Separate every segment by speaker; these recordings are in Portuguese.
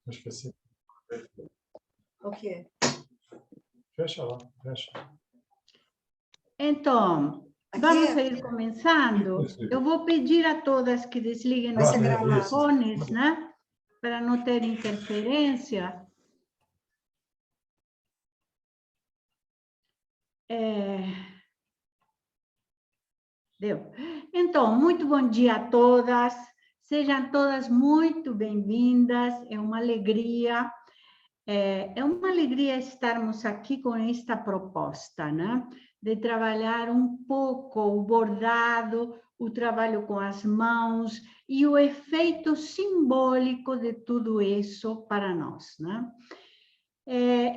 Speaker 1: Acho que assim.
Speaker 2: O quê?
Speaker 1: Fecha lá, fecha.
Speaker 3: Então, vamos a ir começando. Eu vou pedir a todas que desliguem os microfones, né? Para não ter interferência. Deu. Então, muito bom dia a todas. Sejam todas muito bem-vindas. É uma alegria estarmos aqui com esta proposta, né? De trabalhar um pouco o bordado, o trabalho com as mãos e o efeito simbólico de tudo isso para nós, né?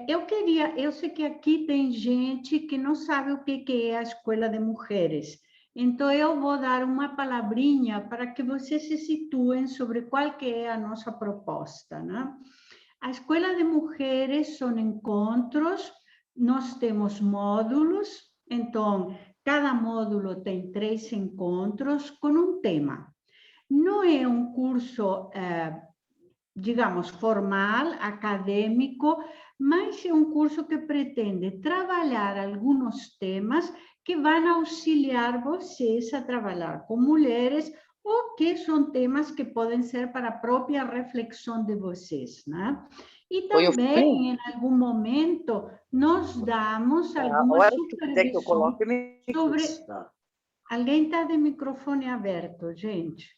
Speaker 3: Eu sei que aqui tem gente que não sabe o que é a Escola de Mulheres, então eu vou dar uma palavrinha para que vocês se situem sobre qual que é a nossa proposta, né? A Escola de Mulheres são encontros, nós temos módulos, então cada módulo tem 3 encontros com um tema. Não é um curso, digamos, formal, acadêmico, mas é um curso que pretende trabalhar alguns temas que vão auxiliar vocês a trabalhar com mulheres ou que são temas que podem ser para a própria reflexão de vocês, né? E também, em algum momento, nós damos alguma supervisão sobre... Alguém está de microfone aberto, gente.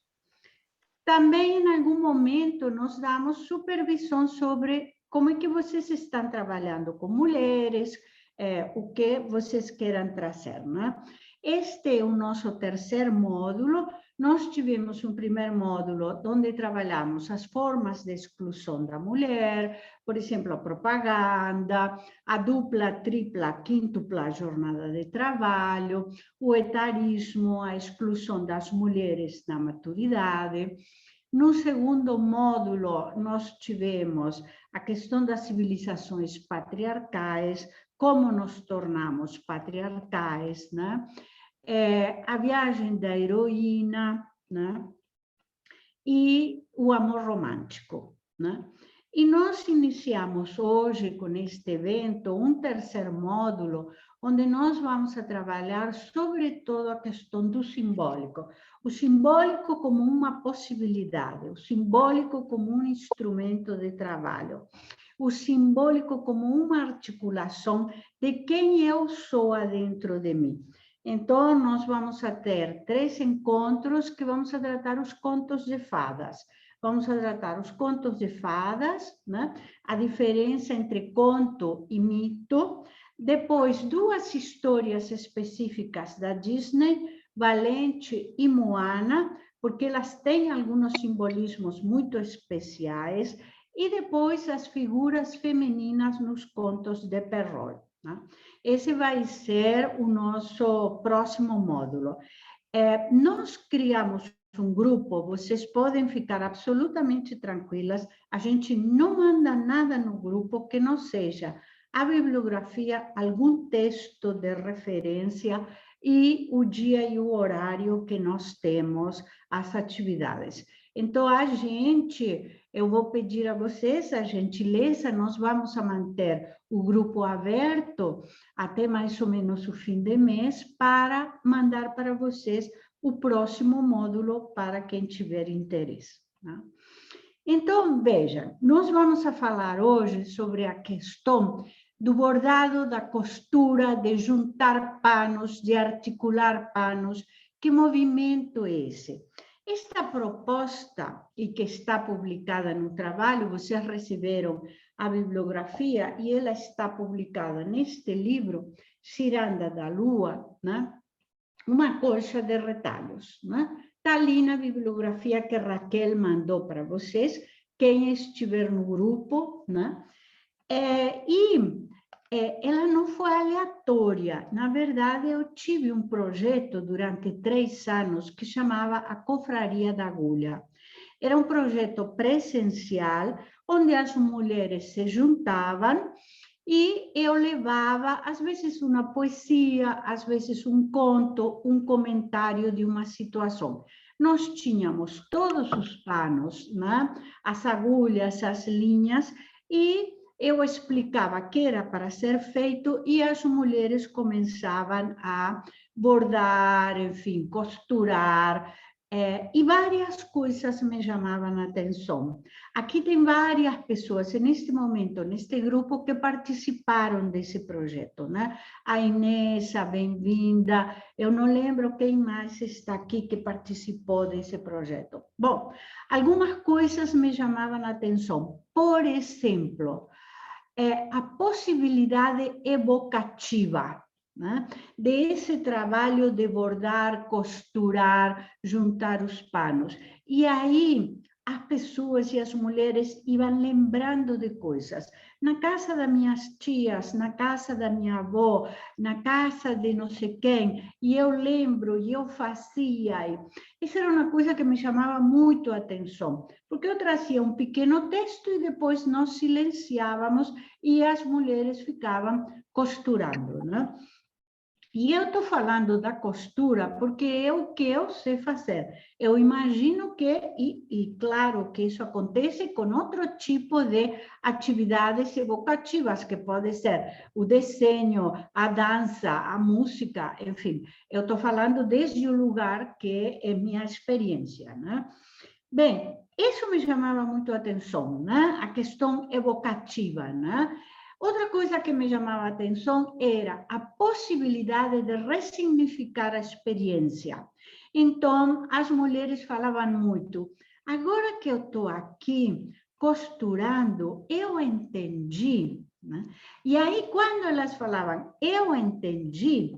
Speaker 3: Também, em algum momento, nós damos supervisão sobre como é que vocês estão trabalhando com mulheres, o que vocês queiram trazer, né? Este é o nosso terceiro módulo. Nós tivemos um primeiro módulo onde trabalhamos as formas de exclusão da mulher, por exemplo, a propaganda, a dupla, tripla, quíntupla jornada de trabalho, o etarismo, a exclusão das mulheres na maturidade. No segundo módulo, nós tivemos a questão das civilizações patriarcais, como nos tornamos patriarcais, né? A viagem da heroína, né? E o amor romântico, né? E nós iniciamos hoje, com este evento, um terceiro módulo, onde nós vamos a trabalhar sobretudo a questão do simbólico. O simbólico como uma possibilidade, o simbólico como um instrumento de trabalho, o simbólico como uma articulação de quem eu sou dentro de mim. Então, nós vamos a ter 3 encontros que vamos a tratar os contos de fadas. Vamos a tratar os contos de fadas, né? A diferença entre conto e mito. Depois, 2 histórias específicas da Disney, Valente e Moana, porque elas têm alguns simbolismos muito especiais. E depois, as figuras femininas nos contos de Perrault, né? Esse vai ser o nosso próximo módulo. Nós criamos um grupo, vocês podem ficar absolutamente tranquilas, a gente não manda nada no grupo que não seja a bibliografia, algum texto de referência e o dia e o horário que nós temos as atividades. Então, eu vou pedir a vocês a gentileza, nós vamos a manter o grupo aberto até mais ou menos o fim de mês para mandar para vocês o próximo módulo para quem tiver interesse, né? Então, veja, nós vamos a falar hoje sobre a questão do bordado, da costura, de juntar panos, de articular panos. Que movimento é esse? Esta proposta, e que está publicada no trabalho, vocês receberam a bibliografia, e ela está publicada neste livro, Ciranda da Lua, né? Uma colcha de retalhos, né? Está ali na bibliografia que Raquel mandou para vocês, quem estiver no grupo, né? Ela não foi aleatória. Na verdade, eu tive um projeto durante 3 anos que chamava a Confraria da Agulha. Era um projeto presencial, onde as mulheres se juntavam e eu levava, às vezes, uma poesia, às vezes um conto, um comentário de uma situação. nós tínhamos todos os panos, né? As agulhas, as linhas, e eu explicava que era para ser feito e as mulheres começavam a bordar, enfim, costurar, e várias coisas me chamavam a atenção. Aqui tem várias pessoas, neste momento, neste grupo, que participaram desse projeto, né? A Inês, a bem-vinda, eu não lembro quem mais está aqui que participou desse projeto. Bom, algumas coisas me chamavam a atenção. Por exemplo, a possibilidade evocativa, né, desse trabalho de bordar, costurar, juntar os panos. E aí as pessoas e as mulheres iam lembrando de coisas. Na casa das minhas tias, na casa da minha avó, na casa de não sei quem, e eu lembro, e eu fazia. Isso era uma coisa que me chamava muito a atenção, porque eu trazia um pequeno texto e depois nós silenciávamos e as mulheres ficavam costurando, né? E eu estou falando da costura porque é o que eu sei fazer. Eu imagino que, e claro que isso acontece com outro tipo de atividades evocativas, que pode ser o desenho, a dança, a música, enfim. Eu estou falando desde o lugar que é minha experiência, né? Bem, isso me chamava muito a atenção, né? A questão evocativa, né? Outra coisa que me chamava a atenção era a possibilidade de ressignificar a experiência. Então, as mulheres falavam muito, agora que eu estou aqui costurando, eu entendi, né? E aí, quando elas falavam, eu entendi,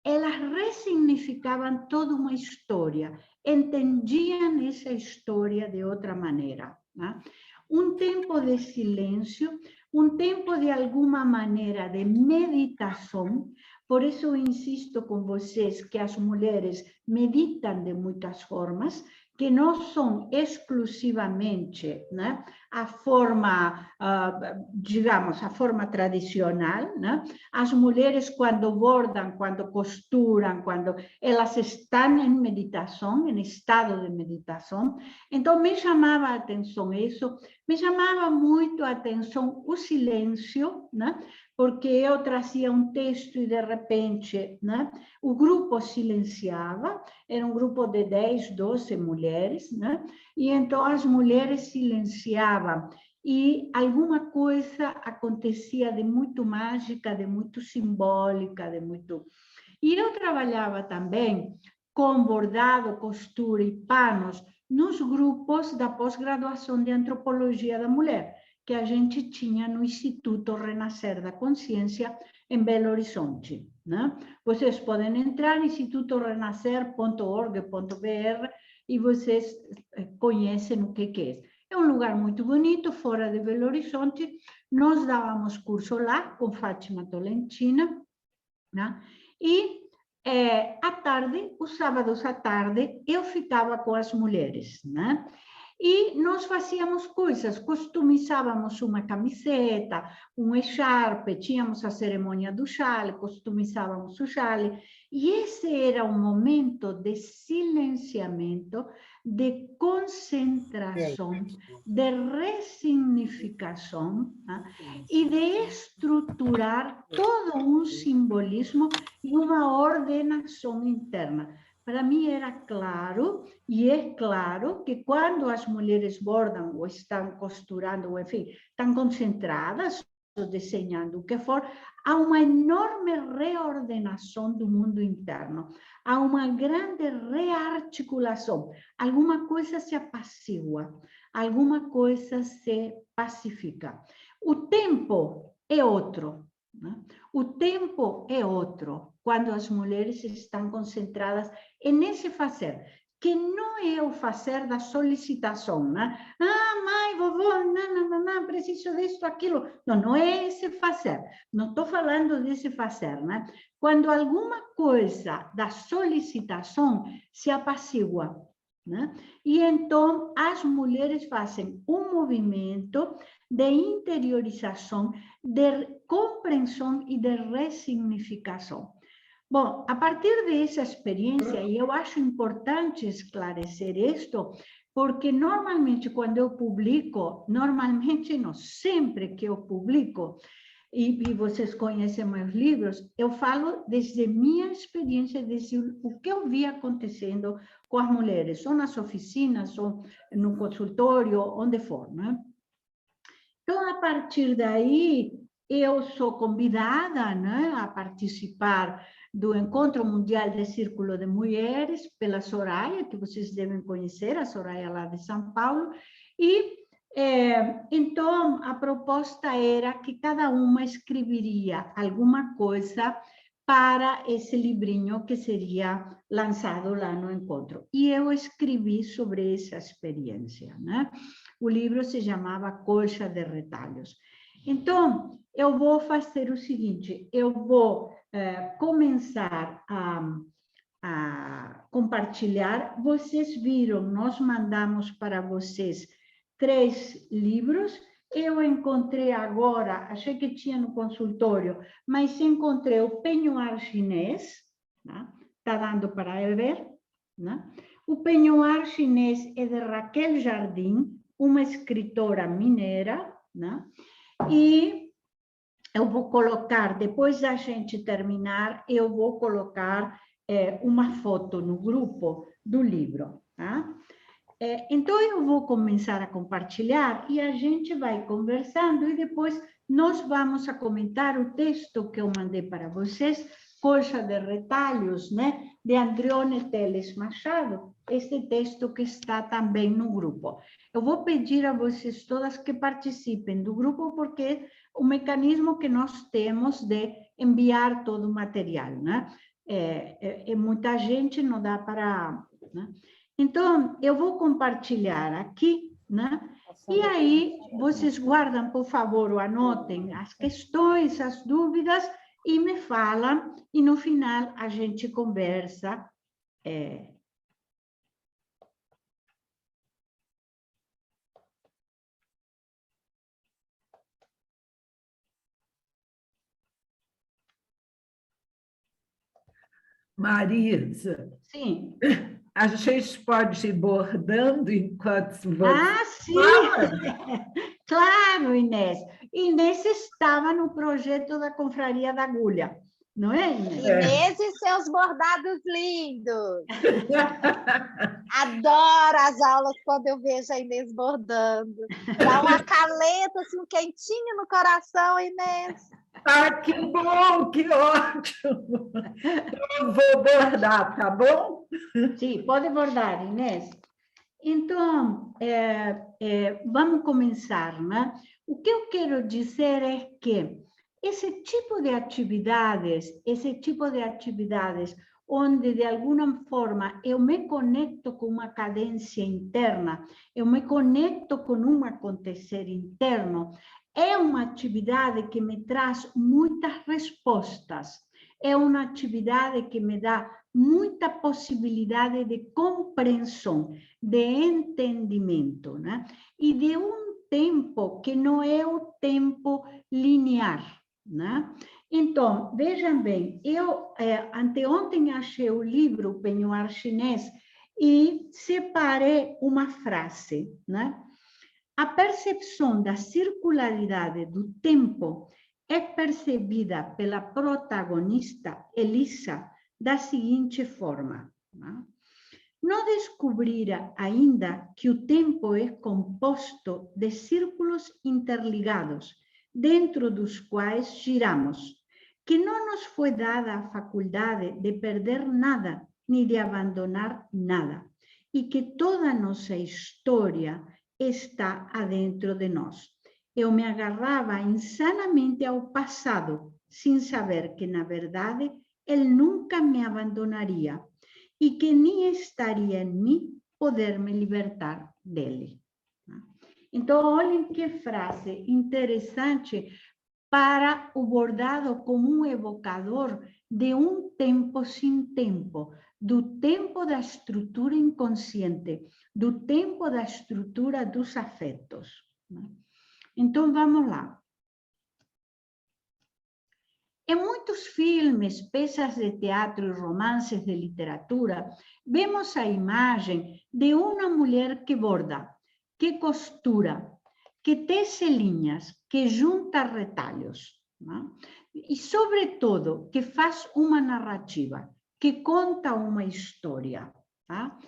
Speaker 3: elas ressignificavam toda uma história, entendiam essa história de outra maneira, né? Um tempo de silêncio, um tempo de alguma maneira de meditação. Por isso eu insisto com vocês que as mulheres meditam de muitas formas, que não são exclusivamente, né, a forma, digamos, a forma tradicional, né? As mulheres, quando bordam, quando costuram, quando elas estão em meditação, em estado de meditação. Então, me chamava a atenção isso, me chamava muito a atenção o silêncio, né? Porque eu trazia um texto e, de repente, né, o grupo silenciava, era um grupo de 10, 12 mulheres, né? E então as mulheres silenciavam e alguma coisa acontecia de muito mágica, de muito simbólica, de muito... E eu trabalhava também com bordado, costura e panos nos grupos da pós-graduação de Antropologia da Mulher, que a gente tinha no Instituto Renascer da Consciência, em Belo Horizonte, né? Vocês podem entrar em institutorenascer.org.br e vocês conhecem o que é. É um lugar muito bonito, fora de Belo Horizonte. Nós dávamos curso lá com Fátima Tolentina, né? E à tarde, os sábados à tarde, eu ficava com as mulheres, né? E nós fazíamos coisas, customizávamos uma camiseta, um echarpe, tínhamos a cerimônia do chale, customizávamos o chale, e esse era um momento de silenciamento, de concentração, de ressignificação, né? E de estruturar todo um simbolismo e uma ordenação interna. Para mim era claro, e é claro, que quando as mulheres bordam ou estão costurando, ou enfim, estão concentradas, ou desenhando o que for, há uma enorme reordenação do mundo interno, há uma grande rearticulação, alguma coisa se apacigua, alguma coisa se pacifica. O tempo é outro, né? O tempo é outro, quando as mulheres estão concentradas nesse fazer, que não é o fazer da solicitação, né? Ah, mãe, vovó, não, preciso disso, aquilo. Não, não é esse fazer. Não estou falando desse fazer, né? Quando alguma coisa da solicitação se apacigua, né? E então as mulheres fazem um movimento de interiorização, de compreensão e de ressignificação. Bom, a partir dessa experiência, e eu acho importante esclarecer isto, porque normalmente quando eu publico, normalmente não, sempre que eu publico, e vocês conhecem meus livros, eu falo desde minha experiência, desde o que eu vi acontecendo com as mulheres, ou nas oficinas, ou no consultório, onde for, né? Então, a partir daí, eu sou convidada, né, a participar do Encontro Mundial de Círculo de Mulheres, pela Soraya, que vocês devem conhecer, a Soraya lá de São Paulo, e então a proposta era que cada uma escreveria alguma coisa para esse livrinho que seria lançado lá no encontro. E eu escrevi sobre essa experiência, né? O livro se chamava Colcha de Retalhos. Então, eu vou fazer o seguinte, eu vou começar a compartilhar. Vocês viram, nós mandamos para vocês 3 livros. Eu encontrei agora, achei que tinha no consultório, mas encontrei o Penhoar Chinês, né? Está dando para ver, né? O Penhoar Chinês é de Raquel Jardim, uma escritora mineira, né? E eu vou colocar, depois da gente terminar, eu vou colocar uma foto no grupo do livro, tá? Então, eu vou começar a compartilhar e a gente vai conversando e depois nós vamos a comentar o texto que eu mandei para vocês, Colcha de Retalhos, né, de Andreone Teles Machado, este texto que está também no grupo. Eu vou pedir a vocês todas que participem do grupo, porque é o mecanismo que nós temos de enviar todo o material, né? Muita gente, não dá para... né? Então, eu vou compartilhar aqui, né? E aí, vocês guardam, por favor, ou anotem as questões, as dúvidas, e me falam, e no final a gente conversa.
Speaker 4: Marisa,
Speaker 3: Sim.
Speaker 4: a gente pode ir bordando enquanto você
Speaker 3: Ah, sim!
Speaker 4: fala?
Speaker 3: Claro, Inês. Inês estava no projeto da Confraria da Agulha, não é, Inês?
Speaker 2: Inês e seus bordados lindos. Adoro as aulas quando eu vejo a Inês bordando. Dá um acalento, assim, um quentinho no coração, Inês.
Speaker 4: Ah, que bom, que ótimo! Eu vou bordar, tá bom?
Speaker 3: Sim, pode bordar, Inês. Então, vamos começar, né? O que eu quero dizer é que esse tipo de atividades onde, de alguma forma, eu me conecto com uma cadência interna, eu me conecto com um acontecer interno, é uma atividade que me traz muitas respostas, é uma atividade que me dá muita possibilidade de compreensão, de entendimento, né? E de um tempo que não é o tempo linear, né? Então, vejam bem, eu anteontem achei o livro Penhoar Chinês e separei uma frase, né? A percepção da circularidade do tempo é percebida pela protagonista Elisa da seguinte forma: não descobrira ainda que o tempo é composto de círculos interligados, dentro dos quais giramos, que não nos foi dada a faculdade de perder nada, nem de abandonar nada, e que toda a nossa história está adentro de nós. Eu me agarrava insanamente ao passado, sem saber que, na verdade, ele nunca me abandonaria e que nem estaria em mim poder me libertar dele. Então, olhem que frase interessante para o bordado como um evocador de um tempo sem tempo, do tempo da estrutura inconsciente, do tempo da estrutura dos afetos. Então, vamos lá. Em muitos filmes, peças de teatro e romances de literatura, vemos a imagem de uma mulher que borda, que costura, que tece linhas, que junta retalhos, não? E, sobretudo, que faz uma narrativa, que conta uma história. Tá?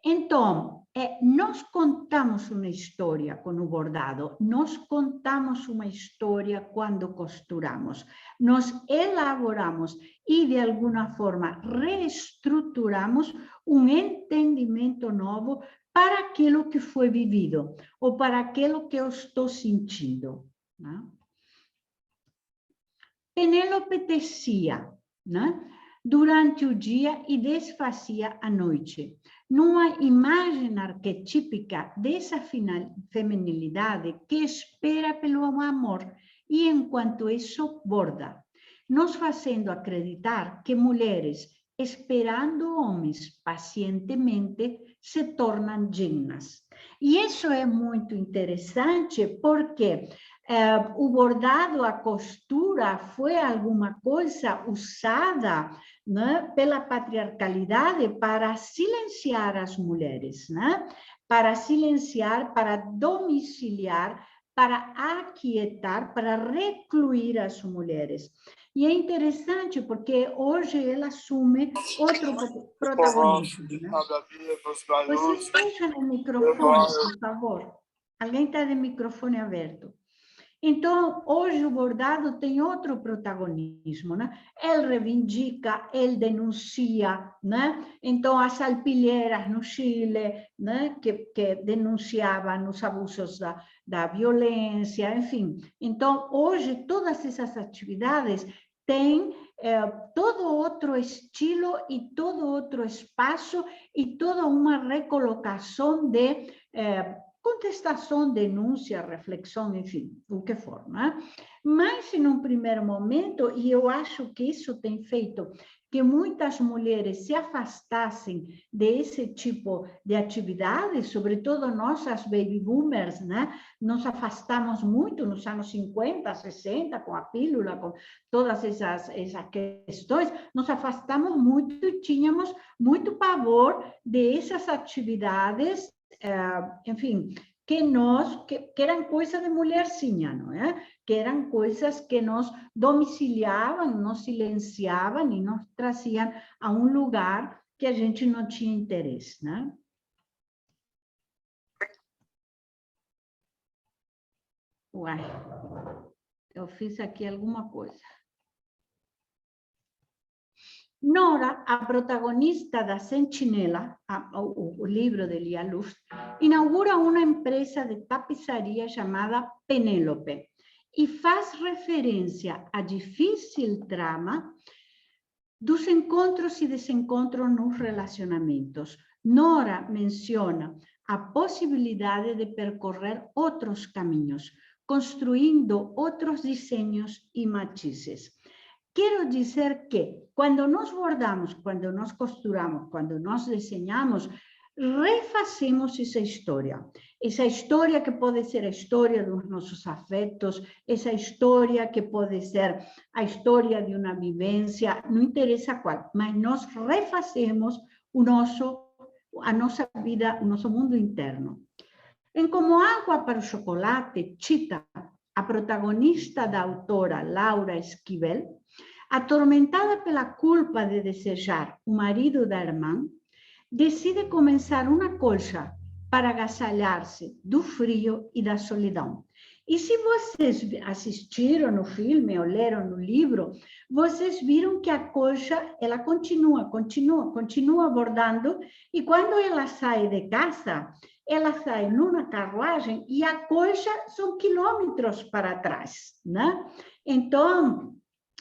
Speaker 3: Então, nós contamos uma história com o bordado, nós contamos uma história quando costuramos, nós elaboramos e, de alguma forma, reestruturamos um entendimento novo para aquilo que foi vivido, ou para aquilo que eu estou sentindo. Né? Penélope tecia, né? Durante o dia e desfazia à noite, numa imagem arquetípica dessa feminilidade que espera pelo amor e, enquanto isso, borda, nos fazendo acreditar que mulheres esperando homens pacientemente se tornam dignas. E isso é muito interessante porque o bordado, a costura, foi alguma coisa usada, né, pela patriarcalidade para silenciar as mulheres, né? Para silenciar, para domiciliar, para aquietar, para recluir as mulheres. E é interessante porque hoje ela assume outro protagonismo. Né? Vocês fecham o microfone, por favor. Alguém está de microfone aberto. Então, hoje o bordado tem outro protagonismo, né? Ele reivindica, ele denuncia, né? Então, as alpilheiras no Chile, né? que denunciavam os abusos da violência, enfim. Então, hoje, todas essas atividades têm todo outro estilo e todo outro espaço e toda uma recolocação de contestação, denúncia, reflexão, enfim, o que for, né? Mas, em um primeiro momento, e eu acho que isso tem feito que muitas mulheres se afastassem desse tipo de atividade, sobretudo nossas baby boomers, né? Nos afastamos muito nos anos 50, 60, com a pílula, com todas essas questões, nos afastamos muito e tínhamos muito pavor dessas atividades, enfim, que eram coisas de mulherzinha, não é? Que eram coisas que nos domiciliavam, nos silenciavam e nos traziam a um lugar que a gente não tinha interesse, né? Uai, eu fiz aqui alguma coisa. Nora, a protagonista da Sentinela, o livro de Lia Luft, inaugura uma empresa de tapizaria chamada Penélope e faz referência à difícil trama dos encontros e desencontros nos relacionamentos. Nora menciona a possibilidade de percorrer outros caminhos, construindo outros desenhos e matizes. Quero dizer que, quando nós bordamos, quando nós costuramos, quando nós desenhamos, refazemos essa história que pode ser a história dos nossos afetos, essa história que pode ser a história de uma vivência, não interessa qual, mas nós refazemos a nossa vida, o nosso mundo interno. Em Como Água para o Chocolate, Chita, a protagonista da autora Laura Esquivel, atormentada pela culpa de desejar o marido da irmã, decide começar uma colcha para agasalhar-se do frio e da solidão. E se vocês assistiram o filme ou leram no livro, vocês viram que a colcha, ela continua bordando, e quando ela sai de casa, ela sai numa carruagem e a colcha são quilômetros para trás, né? Então,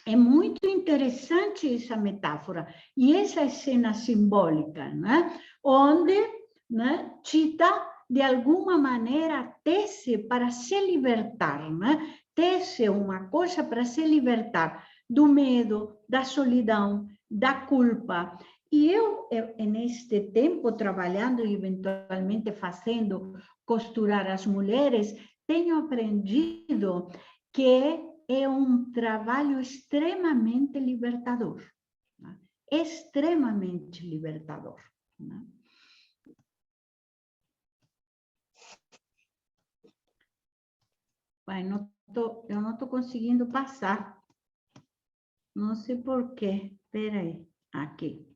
Speaker 3: é muito interessante essa metáfora e essa cena simbólica, né? Onde, né, Chita, de alguma maneira, tece para se libertar, né? Tece uma coisa para se libertar do medo, da solidão, da culpa. E eu, neste tempo, trabalhando e eventualmente fazendo costurar as mulheres, tenho aprendido que é um trabalho extremamente libertador. Né? Extremamente libertador. Né? Pai, eu não estou conseguindo passar. Não sei por quê. Espera aí. Aqui.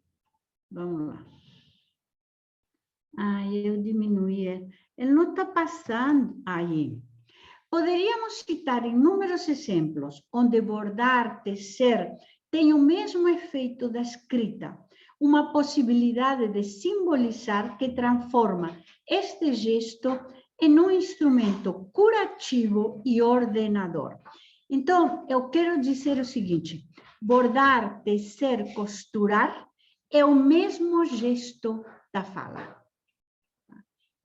Speaker 3: Vamos lá. Eu diminuí. Ele não está passando aí. Poderíamos citar inúmeros exemplos onde bordar, tecer, tem o mesmo efeito da escrita, uma possibilidade de simbolizar que transforma este gesto em um instrumento curativo e ordenador. Então, eu quero dizer o seguinte, bordar, tecer, costurar é o mesmo gesto da fala.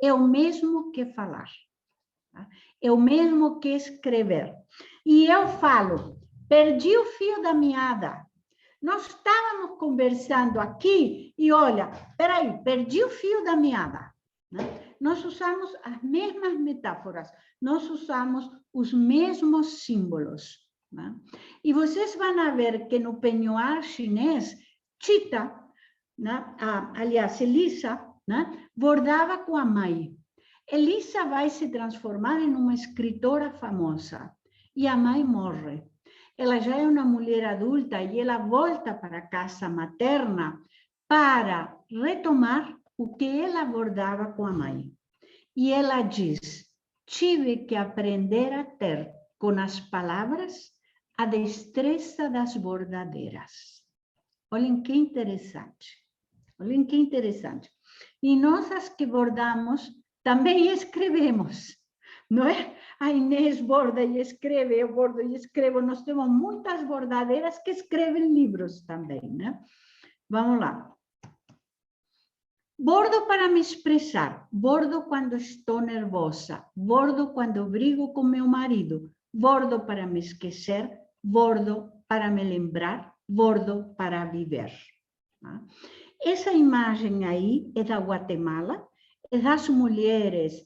Speaker 3: É o mesmo que falar. É o mesmo que escrever. E eu falo, perdi o fio da meada. Nós estávamos conversando aqui e olha, peraí, perdi o fio da meada. Nós usamos as mesmas metáforas, nós usamos os mesmos símbolos. E vocês vão ver que no penhoar chinês, Chita, aliás, Elisa, bordava com a mãe. Elisa vai se transformar em uma escritora famosa e a mãe morre. Ela já é uma mulher adulta e ela volta para a casa materna para retomar o que ela bordava com a mãe. E ela diz, tive que aprender a ter com as palavras a destreza das bordadeiras. Olhem que interessante. Olhem que interessante. E nós as que bordamos também escrevemos, não é? A Inês borda e escreve, eu bordo e escrevo. Nós temos muitas bordadeiras que escrevem livros também, né? Vamos lá. Bordo para me expressar, bordo quando estou nervosa, bordo quando brigo com meu marido, bordo para me esquecer, bordo para me lembrar, bordo para viver. Essa imagem aí é da Guatemala, é das mulheres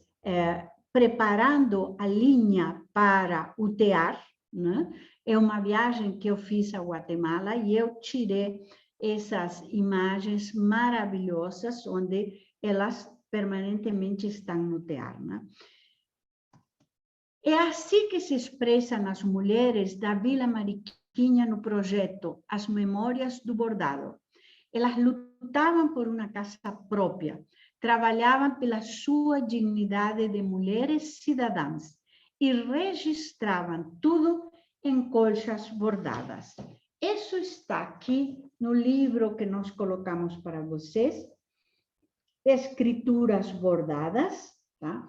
Speaker 3: preparando a linha para o tear, né? É uma viagem que eu fiz a Guatemala e eu tirei essas imagens maravilhosas onde elas permanentemente estão no tear, né? É assim que se expressam as mulheres da Vila Mariquinha no projeto As Memórias do Bordado. Elas lutavam por uma casa própria, trabalhavam pela sua dignidade de mulheres cidadãs e registravam tudo em colchas bordadas. Isso está aqui no livro que nós colocamos para vocês, Escrituras Bordadas, tá?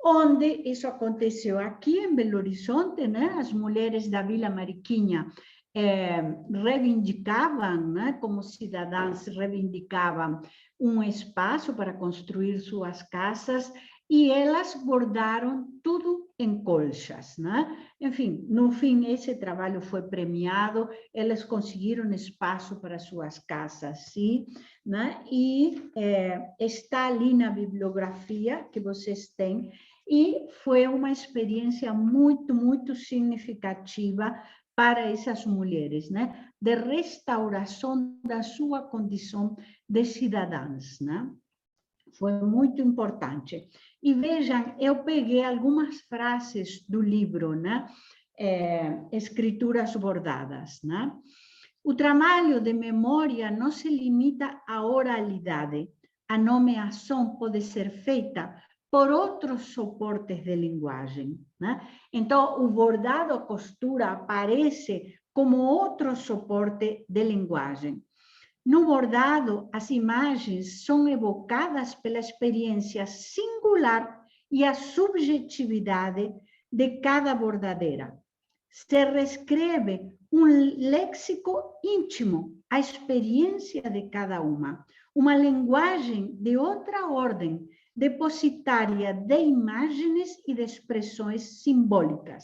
Speaker 3: Onde isso aconteceu aqui em Belo Horizonte, né? As mulheres da Vila Mariquinha reivindicavam, né, como cidadãs, reivindicavam um espaço para construir suas casas e elas bordaram tudo em colchas, né? Enfim, no fim, esse trabalho foi premiado, elas conseguiram espaço para suas casas, sim, né? E está ali na bibliografia que vocês têm, e foi uma experiência muito, muito significativa para essas mulheres, né? De restauração da sua condição de cidadãs, né? Foi muito importante. E vejam, eu peguei algumas frases do livro, né? Escrituras Bordadas, né? O trabalho de memória não se limita à oralidade. A nomeação pode ser feita por outros suportes de linguagem, né? Então, o bordado, a costura, aparece como outro suporte de linguagem. No bordado, as imagens são evocadas pela experiência singular e a subjetividade de cada bordadeira. Se reescreve um léxico íntimo, a experiência de cada uma linguagem de outra ordem, depositária de imagens e de expressões simbólicas,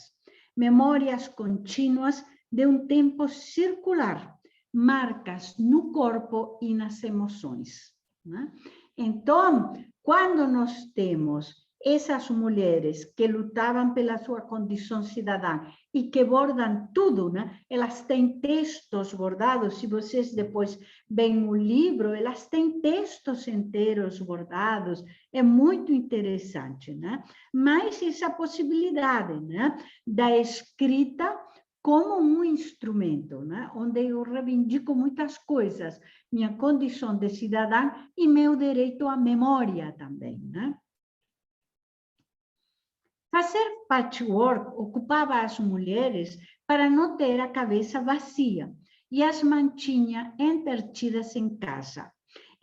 Speaker 3: memórias contínuas de um tempo circular, marcas no corpo e nas emoções, né? Então, quando nós temos essas mulheres que lutavam pela sua condição cidadã e que bordam tudo, né? Elas têm textos bordados, se vocês depois veem o livro, elas têm textos inteiros bordados, é muito interessante, né? Mas essa possibilidade, né, da escrita como um instrumento, né, onde eu reivindico muitas coisas, minha condição de cidadã e meu direito à memória também, né? Fazer patchwork ocupava as mulheres para não ter a cabeça vazia e as mantinha entretidas em casa.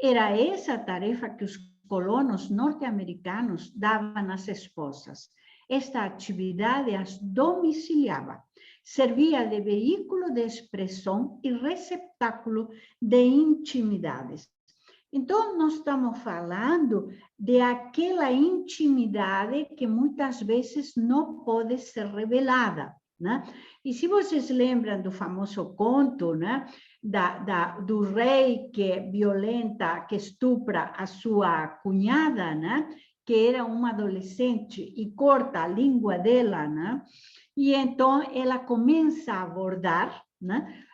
Speaker 3: Era essa a tarefa que os colonos norte-americanos davam às esposas. Esta atividade as domiciliava, servia de veículo de expressão e receptáculo de intimidades. Então, nós estamos falando de aquela intimidade que muitas vezes não pode ser revelada, né? E se vocês lembram do famoso conto, né, do rei que violenta, que estupra a sua cunhada, né, que era uma adolescente, e corta a língua dela, né? E então ela começa a bordar, né,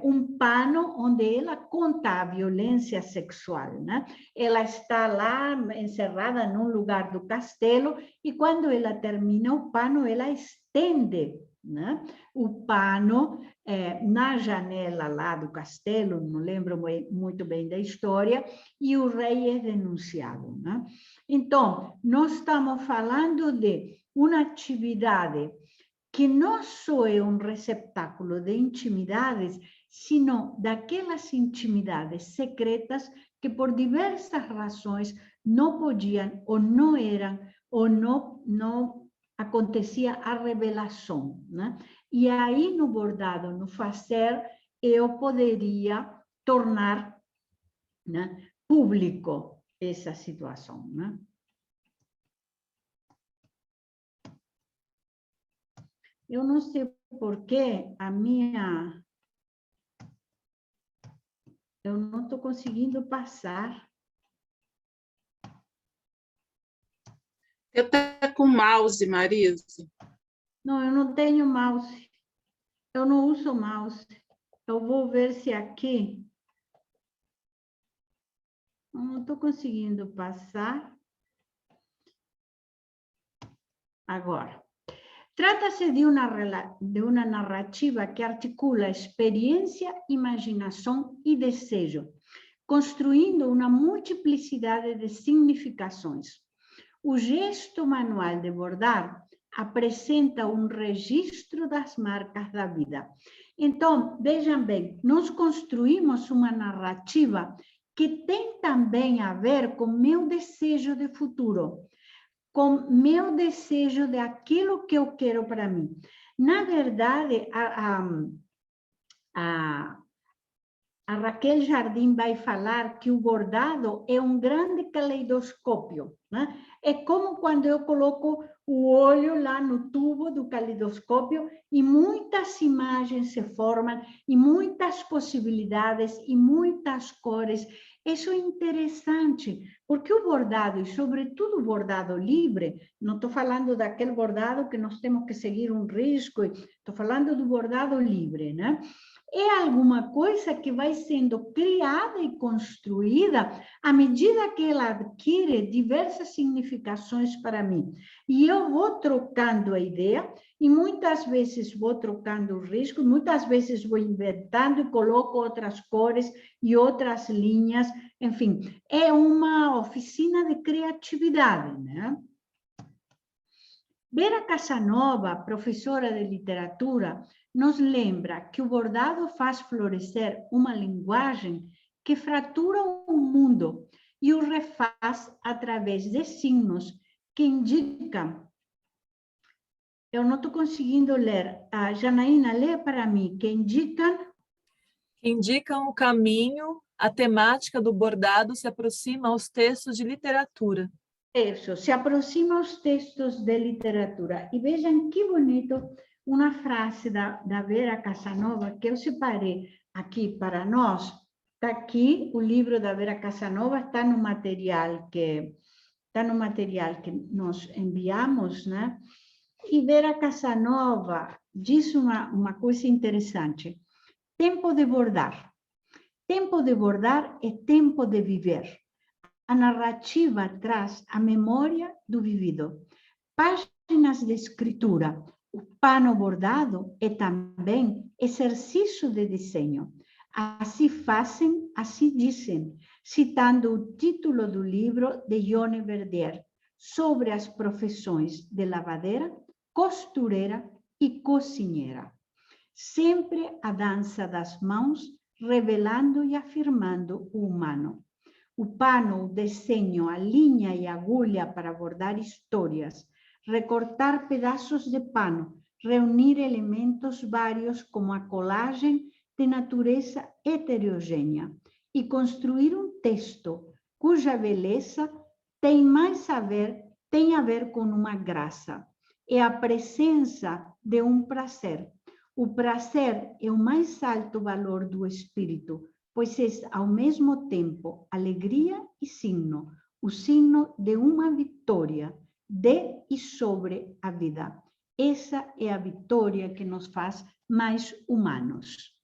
Speaker 3: um pano onde ela conta a violência sexual, né? Ela está lá encerrada num lugar do castelo e quando ela termina o pano, ela estende, né, o pano na janela lá do castelo, não lembro muito bem da história, e o rei é denunciado, né? Então, nós estamos falando de uma atividade que não só é um receptáculo de intimidades, sino daquelas intimidades secretas que por diversas razões não podiam ou não eram, ou não acontecia a revelação, né? E aí no bordado, no fazer, eu poderia tornar, né, público essa situação, né? Eu não sei por que eu não estou conseguindo passar.
Speaker 5: Eu estou com mouse, Marise.
Speaker 3: Não, eu não tenho mouse. Eu não uso mouse. Eu vou ver se aqui... Eu não estou conseguindo passar. Agora. Trata-se de uma narrativa que articula experiência, imaginação e desejo, construindo uma multiplicidade de significações. O gesto manual de bordar apresenta um registro das marcas da vida. Então, vejam bem, nós construímos uma narrativa que tem também a ver com meu desejo de futuro, com meu desejo de aquilo que eu quero para mim. Na verdade, a Raquel Jardim vai falar que o bordado é um grande caleidoscópio, né? É como quando eu coloco o olho lá no tubo do caleidoscópio e muitas imagens se formam, e muitas possibilidades, e muitas cores. Isso é interessante, porque o bordado, e sobretudo o bordado livre, não estou falando daquele bordado que nós temos que seguir um risco, estou falando do bordado livre, né? É alguma coisa que vai sendo criada e construída à medida que ela adquire diversas significações para mim. E eu vou trocando a ideia, e muitas vezes vou trocando o risco, muitas vezes vou inventando e coloco outras cores e outras linhas. Enfim, é uma oficina de criatividade, né? Vera Casanova, professora de literatura, nos lembra que o bordado faz florescer uma linguagem que fratura o mundo e o refaz através de signos que indicam. Eu não estou conseguindo ler. A Janaína, lê para mim. Que indicam
Speaker 6: o caminho, a temática do bordado se aproxima aos textos de literatura.
Speaker 3: Isso, se aproxima aos textos de literatura. E vejam que bonito uma frase da Vera Casanova, que eu separei aqui para nós. Está aqui, o livro da Vera Casanova está no material que está no material que nós enviamos, né? E Vera Casanova diz uma coisa interessante. Tempo de bordar. Tempo de bordar é tempo de viver. A narrativa traz a memória do vivido. Páginas de escritura. O pano bordado é também exercício de desenho. Assim fazem, assim dizem, citando o título do livro de Ione Verdier, sobre as profissões de lavadeira, costureira e cozinheira. Sempre a dança das mãos, revelando e afirmando o humano. O pano, o desenho, a linha e a agulha para bordar histórias, recortar pedaços de pano, reunir elementos vários como a colagem de natureza heterogênea e construir um texto cuja beleza tem a ver com uma graça. É a presença de um prazer. O prazer é o mais alto valor do espírito, pois é ao mesmo tempo alegria e signo, o signo de uma vitória de e sobre a vida. Essa é a vitória que nos faz mais humanos.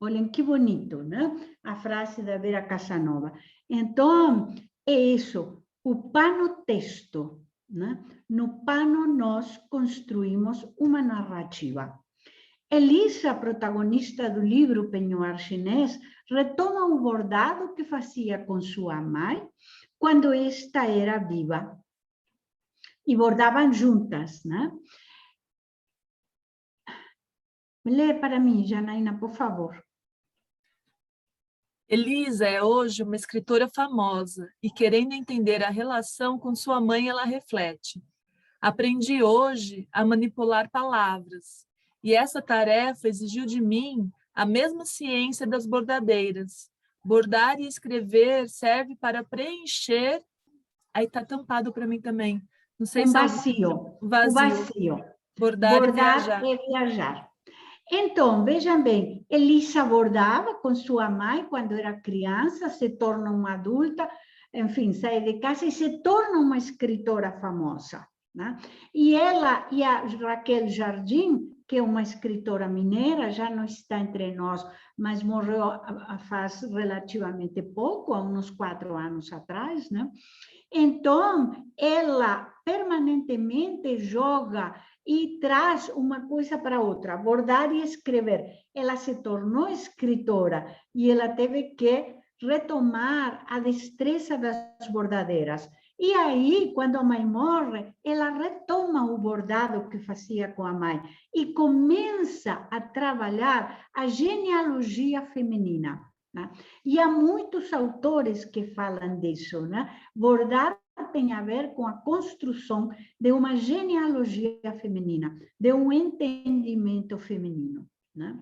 Speaker 3: Olhem que bonito, né? A frase da Vera Casanova. Então, é isso, o pano-texto, né? No pano nós construímos uma narrativa. Elisa, protagonista do livro Penhoar Chinês, retoma o bordado que fazia com sua mãe quando esta era viva. E bordavam juntas, né? Lê para mim, Janaína, por favor.
Speaker 6: Elisa é hoje uma escritora famosa e, querendo entender a relação com sua mãe, ela reflete. Aprendi hoje a manipular palavras, e essa tarefa exigiu de mim a mesma ciência das bordadeiras. Bordar e escrever serve para preencher... Aí está tampado para mim também. Não sei se
Speaker 3: vazio.
Speaker 6: O vazio. Bordar e viajar.
Speaker 3: É viajar. Então, vejam bem, Elisa bordava com sua mãe quando era criança, se torna uma adulta, enfim, sai de casa e se torna uma escritora famosa, né? E ela e a Raquel Jardim, que é uma escritora mineira, já não está entre nós, mas morreu faz relativamente pouco, há uns 4 anos atrás, né? Então, ela permanentemente joga e traz uma coisa para outra, bordar e escrever. Ela se tornou escritora e ela teve que retomar a destreza das bordadeiras. E aí, quando a mãe morre, ela retoma o bordado que fazia com a mãe e começa a trabalhar a genealogia feminina, né? E há muitos autores que falam disso, né? Bordar tem a ver com a construção de uma genealogia feminina, de um entendimento feminino, né?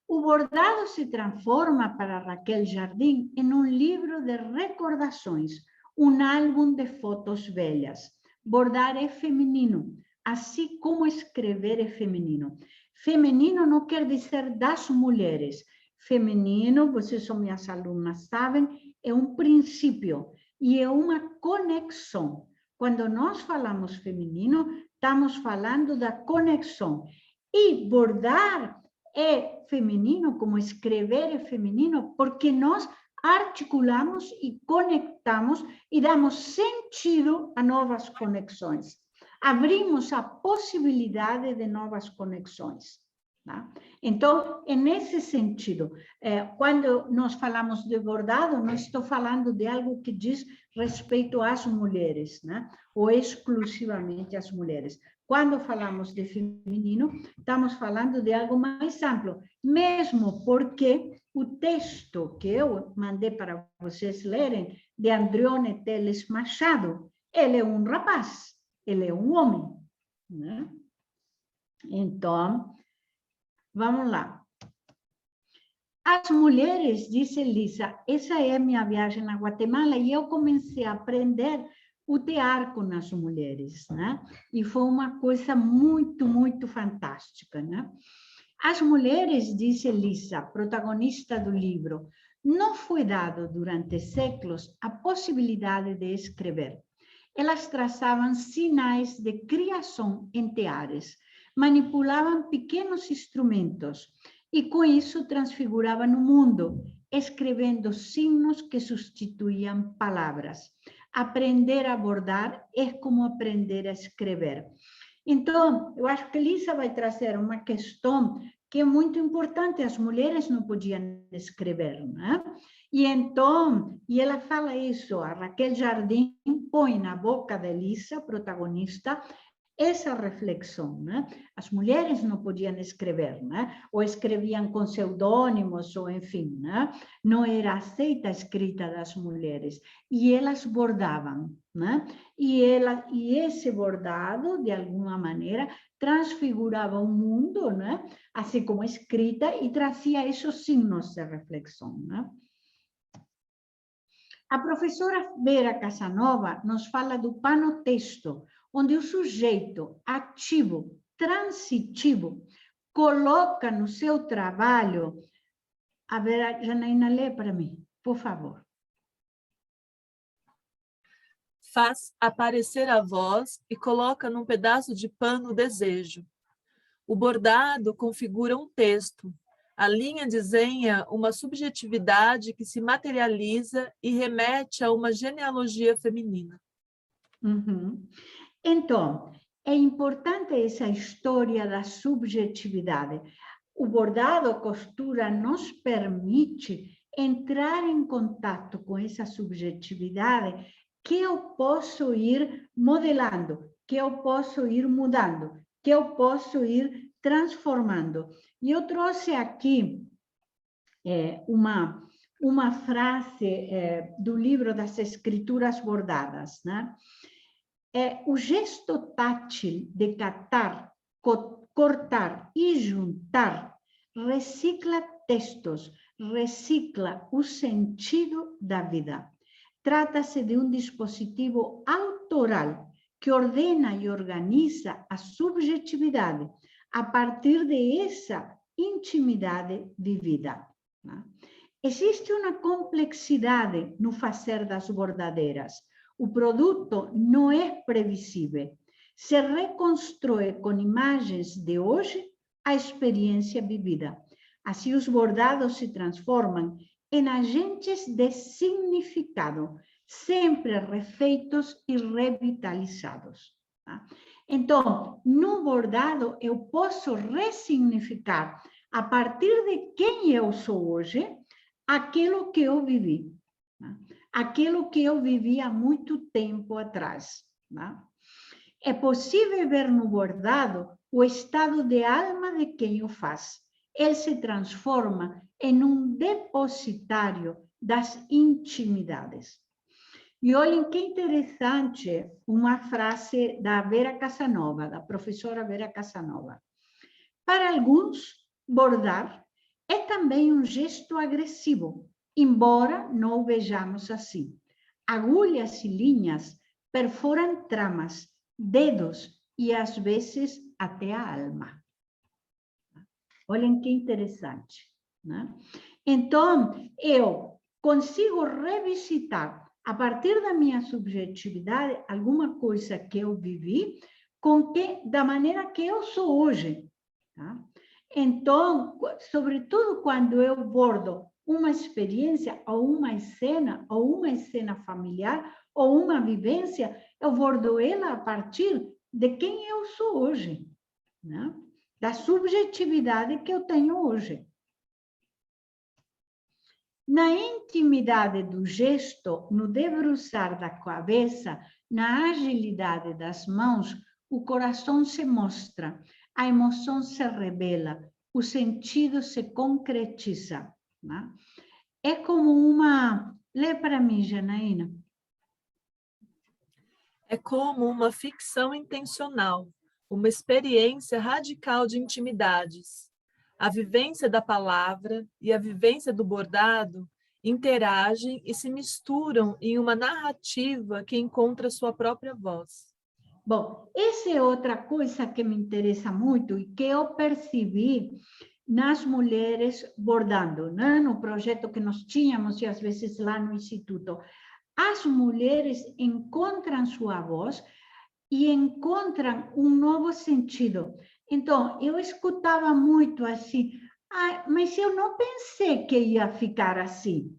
Speaker 3: O bordado se transforma para Raquel Jardim em um livro de recordações, um álbum de fotos velhas. Bordar é feminino, assim como escrever é feminino. Feminino não quer dizer das mulheres. Feminino, vocês são minhas alunas, sabem, é um princípio e é uma conexão. Quando nós falamos feminino, estamos falando da conexão. E bordar é feminino, como escrever é feminino, porque nós articulamos e conectamos e damos sentido a novas conexões. Abrimos a possibilidade de novas conexões. Tá? Então, é nesse sentido, quando nós falamos de bordado, não estou falando de algo que diz respeito às mulheres, né? Ou exclusivamente às mulheres. Quando falamos de feminino, estamos falando de algo mais amplo, mesmo porque o texto que eu mandei para vocês lerem, de Andrione Teles Machado, ele é um rapaz, ele é um homem, né? Então, vamos lá. As mulheres, disse Elisa, essa é a minha viagem na Guatemala e eu comecei a aprender o tear com as mulheres, né? E foi uma coisa muito, muito fantástica, né? As mulheres, disse Elisa, protagonista do livro, não foi dado durante séculos a possibilidade de escrever. Elas traçavam sinais de criação em teares, manipulavam pequenos instrumentos e, com isso, transfiguravam o mundo, escrevendo signos que substituíam palavras. Aprender a bordar é como aprender a escrever. Então, eu acho que Lisa vai trazer uma questão que é muito importante. As mulheres não podiam escrever, né? E então, e ela fala isso, a Raquel Jardim põe na boca de Lisa, protagonista, essa reflexão, né? As mulheres não podiam escrever, né? Ou escreviam com pseudônimos, ou enfim, né? Não era aceita a escrita das mulheres. E elas bordavam, né? E esse bordado, de alguma maneira, transfigurava o mundo, né? Assim como a escrita, e trazia esses signos de reflexão, né? A professora Vera Casanova nos fala do panotexto, onde o sujeito ativo, transitivo, coloca no seu trabalho... A Vera, Janaína, lê para mim, por favor.
Speaker 6: Faz aparecer a voz e coloca num pedaço de pano o desejo. O bordado configura um texto. A linha desenha uma subjetividade que se materializa e remete a uma genealogia feminina.
Speaker 3: Uhum. Então, é importante essa história da subjetividade. O bordado, a costura, nos permite entrar em contato com essa subjetividade que eu posso ir modelando, que eu posso ir mudando, que eu posso ir transformando. E eu trouxe aqui uma frase do livro das Escrituras Bordadas, né? O gesto tátil de catar, cortar e juntar recicla textos, recicla o sentido da vida. Trata-se de um dispositivo autoral que ordena e organiza a subjetividade a partir dessa intimidade vivida. Existe uma complexidade no fazer das bordadeiras. O produto não é previsível. Se reconstrói com imagens de hoje a experiência vivida. Assim, os bordados se transformam em agentes de significado, sempre refeitos e revitalizados. Então, no bordado, eu posso ressignificar, a partir de quem eu sou hoje, aquilo que eu vivi. Aquilo que eu vivi há muito tempo atrás. É possível ver no bordado o estado de alma de quem o faz. Ele se transforma em um depositário das intimidades. E olhem que interessante uma frase da Vera Casanova, da professora Vera Casanova. Para alguns, bordar é também um gesto agressivo, embora não o vejamos assim. Agulhas e linhas perforam tramas, dedos e, às vezes, até a alma. Olhem que interessante, né? Então, eu consigo revisitar, a partir da minha subjetividade, alguma coisa que eu vivi, da maneira que eu sou hoje. Tá? Então, sobretudo quando eu bordo uma experiência, ou uma cena familiar, ou uma vivência, eu bordo ela a partir de quem eu sou hoje, né? Da subjetividade que eu tenho hoje. Na intimidade do gesto, no debruçar da cabeça, na agilidade das mãos, o coração se mostra, a emoção se revela, o sentido se concretiza. Né? É como uma... Lê para mim, Janaína.
Speaker 6: É como uma ficção intencional, uma experiência radical de intimidades. A vivência da palavra e a vivência do bordado interagem e se misturam em uma narrativa que encontra sua própria voz.
Speaker 3: Bom, essa é outra coisa que me interessa muito e que eu percebi nas mulheres bordando, né? No projeto que nós tínhamos e às vezes lá no Instituto. As mulheres encontram sua voz e encontram um novo sentido. Então, eu escutava muito assim, mas eu não pensei que ia ficar assim.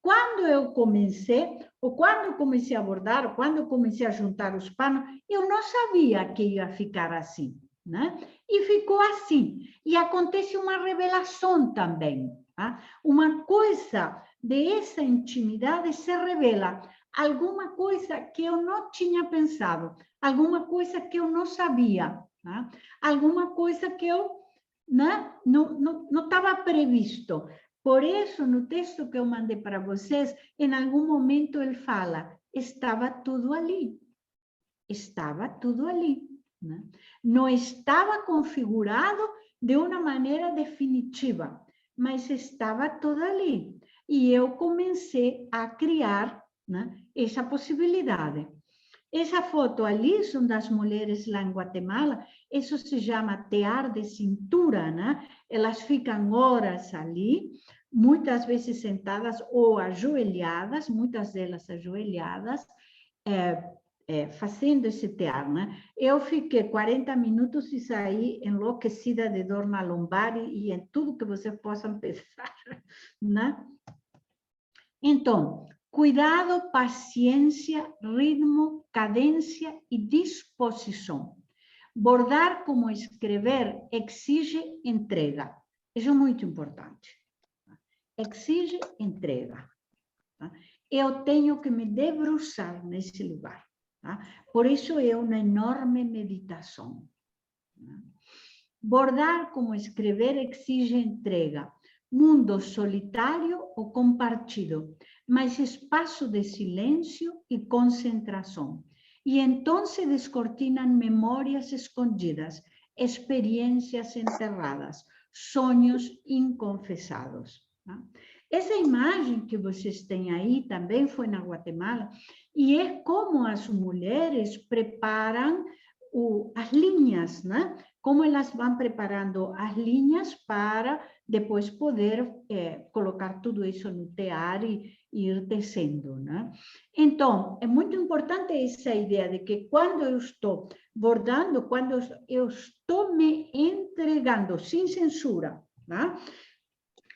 Speaker 3: Quando eu comecei, ou quando eu comecei a bordar, ou quando eu comecei a juntar os panos, eu não sabia que ia ficar assim, né? E ficou assim. E acontece uma revelação também. Tá? Uma coisa dessa intimidade se revela. Alguma coisa que eu não tinha pensado, alguma coisa que eu não sabia, tá? Alguma coisa que eu não estava previsto. Por isso, no texto que eu mandei para vocês, em algum momento ele fala, estava tudo ali. Estava tudo ali. Né? Não estava configurado de uma maneira definitiva, mas estava tudo ali. E eu comecei a criar, né, essa possibilidade. Essa foto ali são das mulheres lá em Guatemala, isso se chama tear de cintura, né? Elas ficam horas ali, muitas vezes sentadas ou ajoelhadas, muitas delas ajoelhadas, fazendo esse tear, né? Eu fiquei 40 minutos e saí enlouquecida de dor na lombar e em tudo que vocês possam pensar, né? Então, cuidado, paciência, ritmo, cadência e disposição. Bordar como escrever exige entrega. Isso é muito importante. Exige entrega. Eu tenho que me debruçar nesse lugar. Por isso é uma enorme meditação. Bordar como escrever exige entrega. Mundo solitário ou compartido, mas espaço de silêncio e concentração. E então se descortinam memórias escondidas, experiências enterradas, sonhos inconfessados. Essa imagem que vocês têm aí também foi na Guatemala, e é como as mulheres preparam as linhas, né? Como elas vão preparando as linhas para depois poder colocar tudo isso no tear e ir tecendo, né? Então, é muito importante essa ideia de que quando eu estou bordando, quando eu estou me entregando sem censura, né?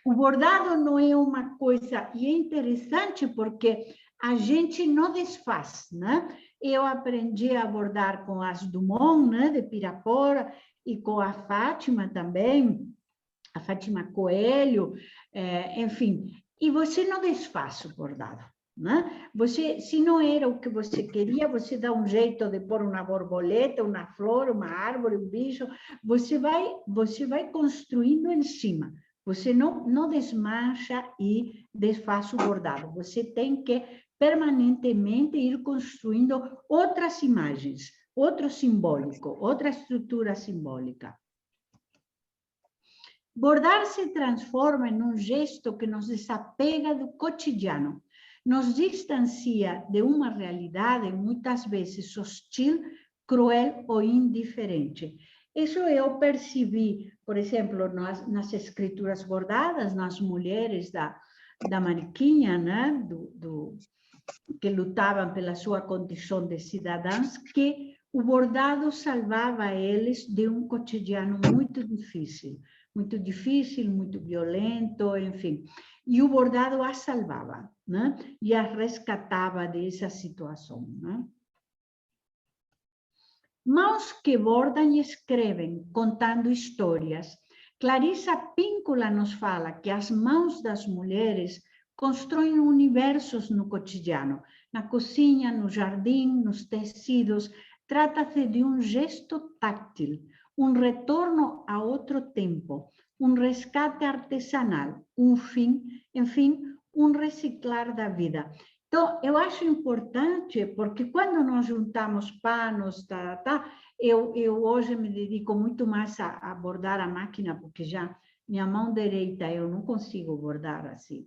Speaker 3: O bordado não é uma coisa, e é interessante porque a gente não desfaz, né? Eu aprendi a bordar com as Dumont, né, de Pirapora, e com a Fátima também, a Fátima Coelho, enfim. E você não desfaz o bordado, né? Você, se não era o que você queria, você dá um jeito de pôr uma borboleta, uma flor, uma árvore, um bicho, você vai construindo em cima. Você não desmancha e desfaz o bordado. Você tem que permanentemente ir construindo outras imagens, outro simbólico, outra estrutura simbólica. Bordar se transforma em um gesto que nos desapega do cotidiano, nos distancia de uma realidade muitas vezes hostil, cruel ou indiferente. Isso eu percebi, por exemplo, nas escrituras bordadas, nas mulheres da Mariquinha, né? Que lutavam pela sua condição de cidadãs, que o bordado salvava eles de um cotidiano muito difícil, muito violento, enfim. E o bordado as salvava, né? E as resgatava dessa situação, né? Mãos que bordam e escrevem, contando histórias. Clarissa Píncola nos fala que as mãos das mulheres constroem universos no cotidiano, na cozinha, no jardim, nos tecidos. Trata-se de um gesto táctil, um retorno a outro tempo, um resgate artesanal, um fim, enfim, um reciclar da vida. Então, eu acho importante, porque quando nós juntamos panos, eu hoje me dedico muito mais a bordar a máquina, porque já minha mão direita eu não consigo bordar assim,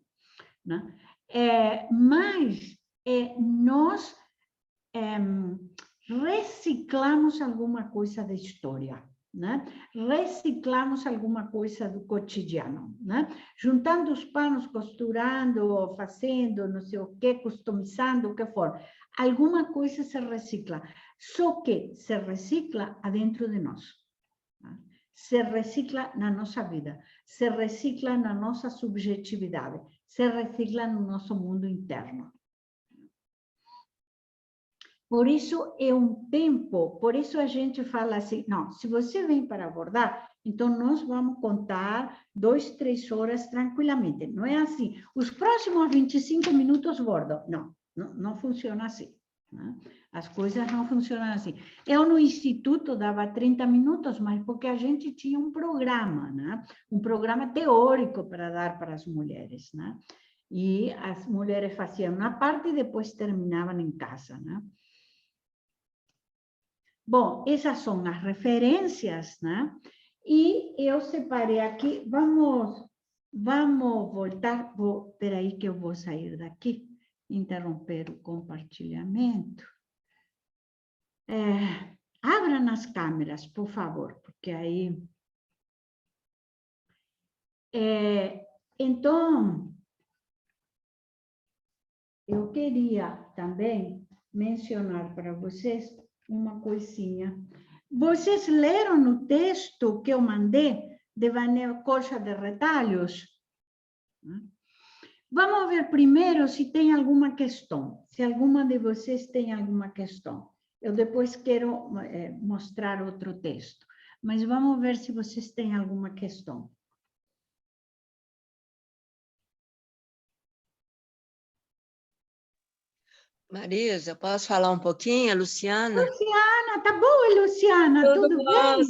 Speaker 3: né? Mas nós reciclamos alguma coisa da história, né? Reciclamos alguma coisa do cotidiano, né? Juntando os panos, costurando, fazendo, não sei o que, customizando, o que for. Alguma coisa se recicla. Só que se recicla adentro de nós. Né? Se recicla na nossa vida, se recicla na nossa subjetividade, se recicla no nosso mundo interno. Por isso é um tempo, por isso a gente fala assim, não, se você vem para abordar, então nós vamos contar 2, 3 horas tranquilamente. Não é assim, os próximos 25 minutos bordo. Não, não funciona assim. Né? As coisas não funcionam assim. Eu no instituto dava 30 minutos, mas porque a gente tinha um programa, né? Um programa teórico para dar para as mulheres. Né? E as mulheres faziam uma parte e depois terminavam em casa. Né? Bom, essas são as referências, né? E eu separei aqui, vamos voltar, espera aí que eu vou sair daqui, interromper o compartilhamento. Abram as câmeras, por favor, porque aí... Então, eu queria também mencionar para vocês uma coisinha. Vocês leram no texto que eu mandei de Vanel Coxa de Retalhos? Vamos ver primeiro se tem alguma questão. Se alguma de vocês tem alguma questão. Eu depois quero mostrar outro texto. Mas vamos ver se vocês têm alguma questão.
Speaker 7: Marisa, posso falar um pouquinho, Luciana?
Speaker 3: Luciana, tá boa, Luciana? Tudo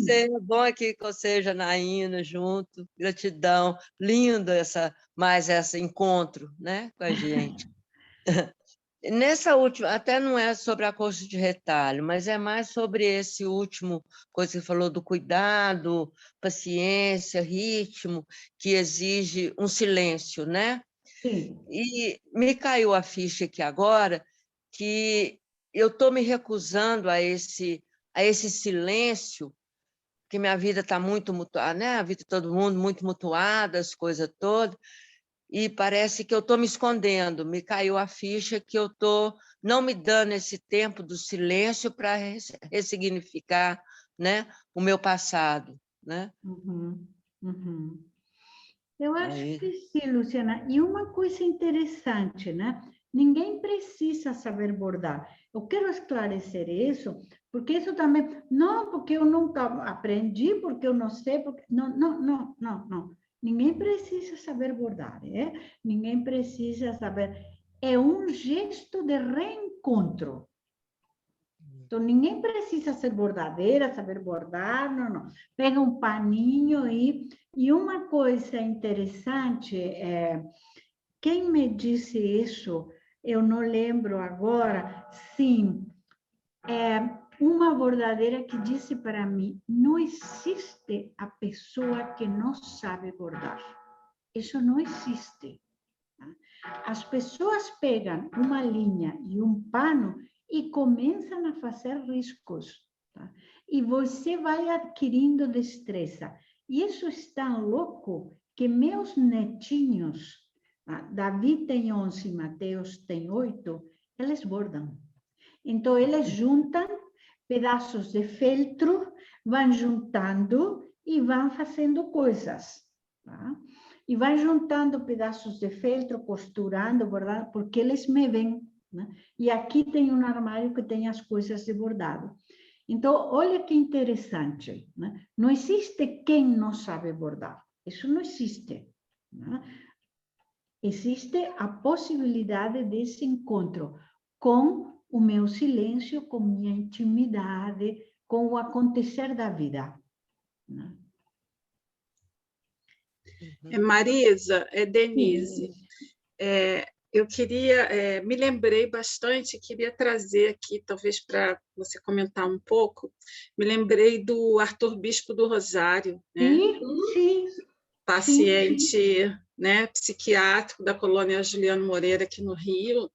Speaker 3: bem?
Speaker 7: É bom aqui com você, Janaína, junto. Gratidão. Lindo mais esse encontro, né, com a gente. Nessa última, até não é sobre a coxa de retalho, mas é mais sobre esse último, coisa que você falou do cuidado, paciência, ritmo, que exige um silêncio, né?
Speaker 3: Sim.
Speaker 7: E me caiu a ficha aqui agora que eu estou me recusando a esse silêncio, que minha vida está muito mutuada, né? A vida de todo mundo muito mutuada, as coisas todas, e parece que eu estou me escondendo. Me caiu a ficha que eu estou não me dando esse tempo do silêncio para ressignificar, né, o meu passado. Né?
Speaker 3: Eu acho que sim, Luciana. E uma coisa interessante, né? Ninguém precisa saber bordar. Eu quero esclarecer isso, porque isso também... Não, porque eu nunca aprendi, porque eu não sei... Porque... Não. Ninguém precisa saber bordar, é? Ninguém precisa saber... É um gesto de reencontro. Então, ninguém precisa ser bordadeira, saber bordar, não. Pega um paninho e uma coisa interessante, quem me disse isso, eu não lembro agora, sim, uma bordadeira que disse para mim, não existe a pessoa que não sabe bordar. Isso não existe. As pessoas pegam uma linha e um pano e começam a fazer riscos. Tá? E você vai adquirindo destreza. E isso é tão louco que meus netinhos, Davi tem 11, Mateus tem 8, eles bordam. Então, eles juntam pedaços de feltro, vão juntando e vão fazendo coisas. Tá? E vão juntando pedaços de feltro, costurando, bordando, porque eles me veem. Né? E aqui tem um armário que tem as coisas de bordado. Então, olha que interessante. Né? Não existe quem não sabe bordar. Isso não existe. Né? Existe a possibilidade desse encontro com o meu silêncio, com minha intimidade, com o acontecer da vida. Né?
Speaker 5: Marisa, Denise, eu queria, me lembrei bastante, queria trazer aqui, talvez para você comentar um pouco, me lembrei do Arthur Bispo do Rosário, né?
Speaker 3: Sim.
Speaker 5: Paciente, né, psiquiátrico da colônia Juliano Moreira, aqui no Rio,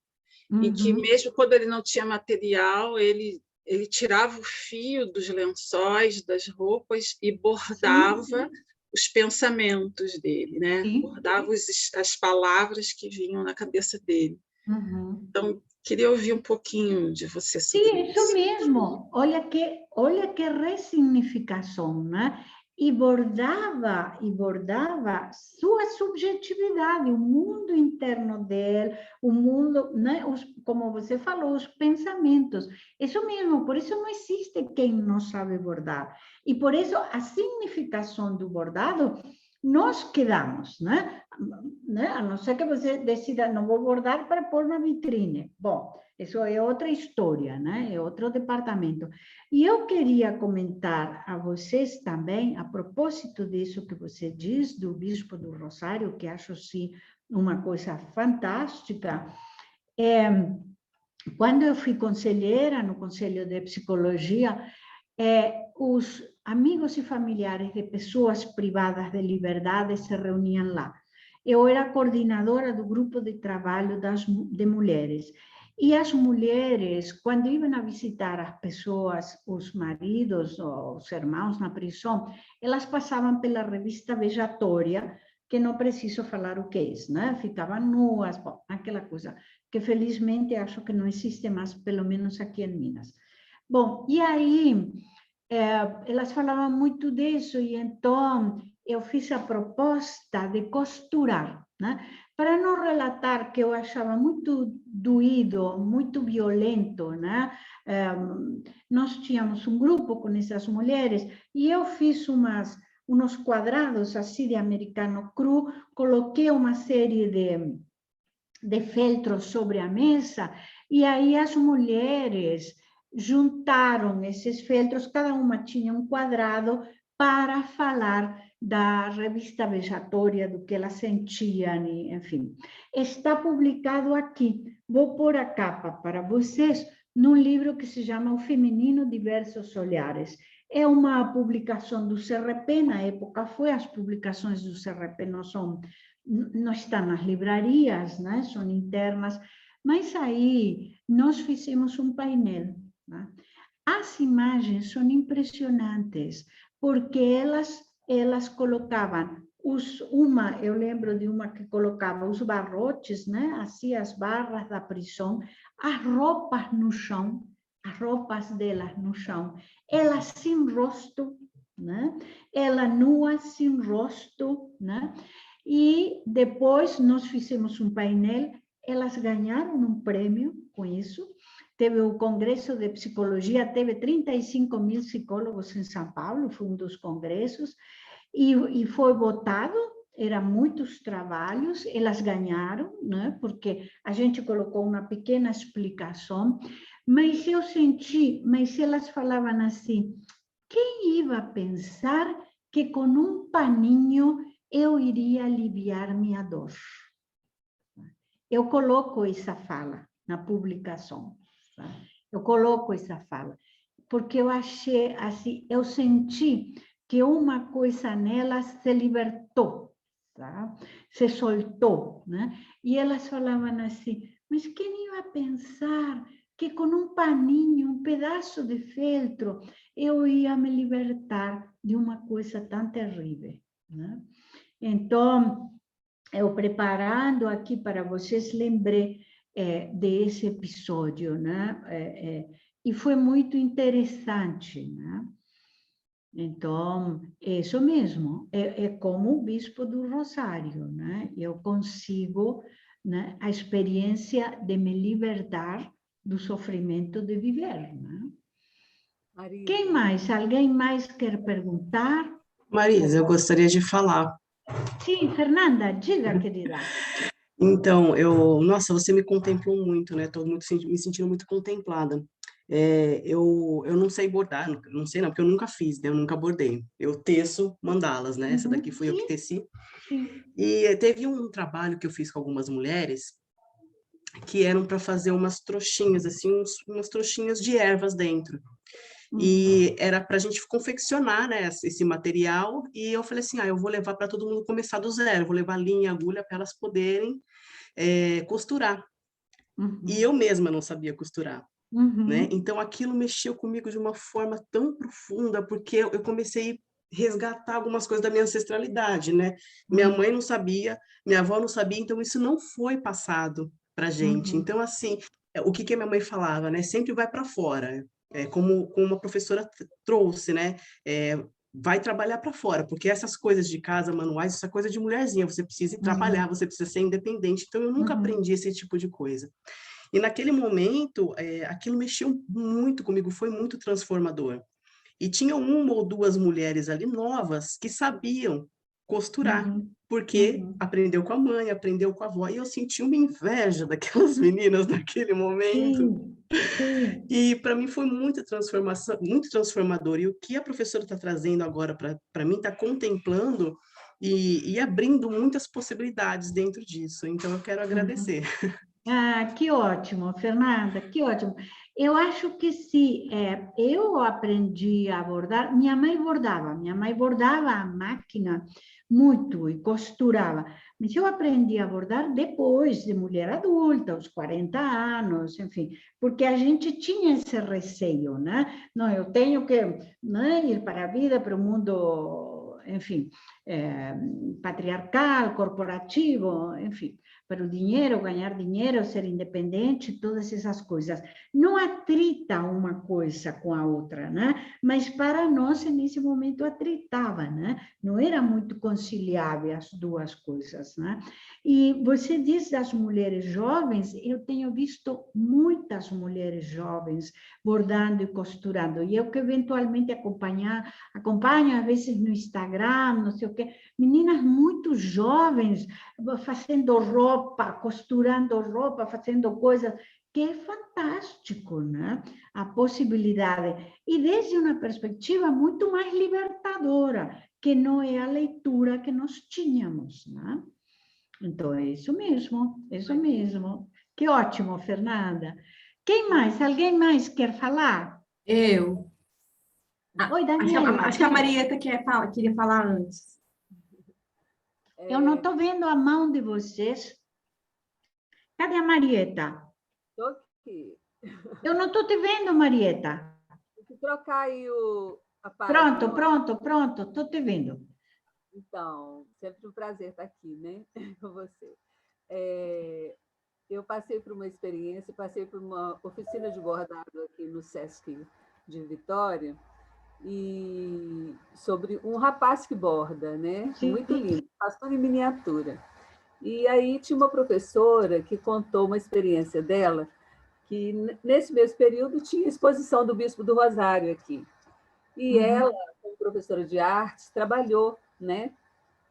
Speaker 5: e que mesmo quando ele não tinha material, ele ele tirava o fio dos lençóis, das roupas e bordava os pensamentos dele, né?
Speaker 3: Sim.
Speaker 5: Bordava as palavras que vinham na cabeça dele.
Speaker 3: Uhum.
Speaker 5: Então, queria ouvir um pouquinho de você
Speaker 3: Sim,
Speaker 5: sobre
Speaker 3: isso
Speaker 5: isso.
Speaker 3: mesmo. Olha que ressignificação, né? E bordava sua subjetividade, o mundo interno dele, o mundo, né? Como você falou, os pensamentos. Isso mesmo, por isso não existe quem não sabe bordar. E por isso a significação do bordado nós quedamos, né? A não ser que você decida, não vou bordar para pôr na vitrine. Bom, isso é outra história, né? É outro departamento. E eu queria comentar a vocês também, a propósito disso que você diz, do Bispo do Rosário, que acho, sim, uma coisa fantástica. Quando eu fui conselheira no Conselho de Psicologia, os amigos e familiares de pessoas privadas de liberdade se reuniam lá. Eu era coordenadora do grupo de trabalho de mulheres. E as mulheres, quando iam a visitar as pessoas, os maridos ou os irmãos na prisão, elas passavam pela revista vejatória, que não preciso falar o que é, né? Ficavam nuas, bom, aquela coisa que felizmente acho que não existe mais, pelo menos aqui em Minas. Bom, e aí elas falavam muito disso, e então eu fiz a proposta de costurar, né? Para não relatar que eu achava muito doído, muito violento, né? Nós tínhamos um grupo com essas mulheres e eu fiz uns quadrados assim de americano cru, coloquei uma série de feltros sobre a mesa e aí as mulheres juntaram esses feltros, cada uma tinha um quadrado para falar da revista vejatória, do que elas sentiam, enfim. Está publicado aqui, vou pôr a capa para vocês, num livro que se chama O Feminino Diversos Olhares. É uma publicação do CRP, na época foi, as publicações do CRP não estão nas livrarias, né? São internas, mas aí nós fizemos um painel. Né? As imagens são impressionantes, porque elas colocavam, eu lembro de uma que colocava os barrotes, né? Assim, as barras da prisão, as roupas no chão, as roupas delas no chão, elas sem rosto, né? Ela nua, sem rosto, né? E depois nós fizemos um painel, elas ganharam um prêmio com isso. Teve o Congresso de Psicologia, teve 35.000 psicólogos em São Paulo, foi um dos congressos, e foi votado, eram muitos trabalhos, elas ganharam, né? Porque a gente colocou uma pequena explicação, mas eu senti, mas elas falavam assim, quem ia pensar que com um paninho eu iria aliviar minha dor? Eu coloco essa fala na publicação. Eu coloco essa fala, porque eu achei assim, eu senti que uma coisa nela se libertou, tá? Se soltou, né? E elas falavam assim, mas quem ia pensar que com um paninho, um pedaço de feltro, eu ia me libertar de uma coisa tão terrível, né? Então, eu preparando aqui para vocês, lembrei desse episódio, né? E foi muito interessante, né? Então, isso mesmo, é como o Bispo do Rosário, né? Eu consigo, né, a experiência de me libertar do sofrimento de viver, né?
Speaker 6: Marisa.
Speaker 3: Quem mais? Alguém mais quer perguntar?
Speaker 8: Marisa, eu gostaria de falar.
Speaker 3: Sim, Fernanda, diga, querida.
Speaker 8: Então, nossa, você me contemplou muito, né? Estou me sentindo muito contemplada. Eu não sei bordar, não sei não, porque eu nunca fiz, né? Eu nunca bordei. Eu teço mandalas, né? Essa daqui fui eu que teci.
Speaker 3: Sim.
Speaker 8: E teve um trabalho que eu fiz com algumas mulheres que eram para fazer umas trouxinhas, assim, umas trouxinhas de ervas dentro. E era para a gente confeccionar, né, esse material, e eu falei assim, eu vou levar para todo mundo começar do zero, vou levar linha e agulha para elas poderem costurar. E eu mesma não sabia costurar. né? Então, aquilo mexeu comigo de uma forma tão profunda, porque eu comecei a resgatar algumas coisas da minha ancestralidade, né? Minha mãe não sabia, minha avó não sabia, então isso não foi passado para gente. Então, assim, o que que a minha mãe falava, né? Sempre vai para fora, como uma professora trouxe, né? Vai trabalhar para fora, porque essas coisas de casa, manuais, isso é coisa de mulherzinha, você precisa ir trabalhar, você precisa ser independente. Então, eu nunca aprendi esse tipo de coisa. E naquele momento, aquilo mexeu muito comigo, foi muito transformador. E tinha uma ou duas mulheres ali novas que sabiam costurar, porque aprendeu com a mãe, aprendeu com a avó, e eu senti uma inveja daquelas meninas naquele momento. E para mim foi muita transformação, muito transformador. E o que a professora está trazendo agora para mim, está contemplando e abrindo muitas possibilidades dentro disso. Então, eu quero agradecer.
Speaker 3: Ah, que ótimo, Fernanda, que ótimo. Eu acho que se eu aprendi a bordar, minha mãe bordava a máquina muito e costurava, mas eu aprendi a bordar depois de mulher adulta, aos 40 anos, enfim, porque a gente tinha esse receio, né? Não, eu tenho que, né, ir para a vida, para o mundo, enfim, patriarcal, corporativo, enfim, para o dinheiro, ganhar dinheiro, ser independente, todas essas coisas. Não atrita uma coisa com a outra, né? Mas para nós, nesse momento, atritava, né? Não era muito conciliável as duas coisas, né? E você diz das mulheres jovens, eu tenho visto muitas mulheres jovens bordando e costurando, e eu que eventualmente acompanho, às vezes no Instagram, não sei o quê, meninas muito jovens, fazendo roupa, costurando roupa, fazendo coisas, que é fantástico, né? A possibilidade. E desde uma perspectiva muito mais libertadora, que não é a leitura que nós tínhamos, né? Então, é isso mesmo, isso mesmo. Que ótimo, Fernanda. Quem mais? Alguém mais quer falar?
Speaker 9: Eu.
Speaker 3: Oi, Daniela.
Speaker 9: Acho que a Marieta queria falar antes.
Speaker 3: Eu não estou vendo a mão de vocês. Cadê a Marieta?
Speaker 10: Estou aqui.
Speaker 3: Eu não estou te vendo, Marieta.
Speaker 10: Tem que trocar aí o aparelho.
Speaker 3: Pronto, estou te vendo.
Speaker 10: Então, sempre um prazer estar aqui, né, com você. Eu passei por uma experiência, passei por uma oficina de bordado aqui no Sesc de Vitória, e sobre um rapaz que borda, né?
Speaker 3: Sim.
Speaker 10: Muito lindo, faz tudo em miniatura. E aí tinha uma professora que contou uma experiência dela, que nesse mesmo período tinha exposição do Bispo do Rosário aqui. E ela, como professora de artes, trabalhou, né,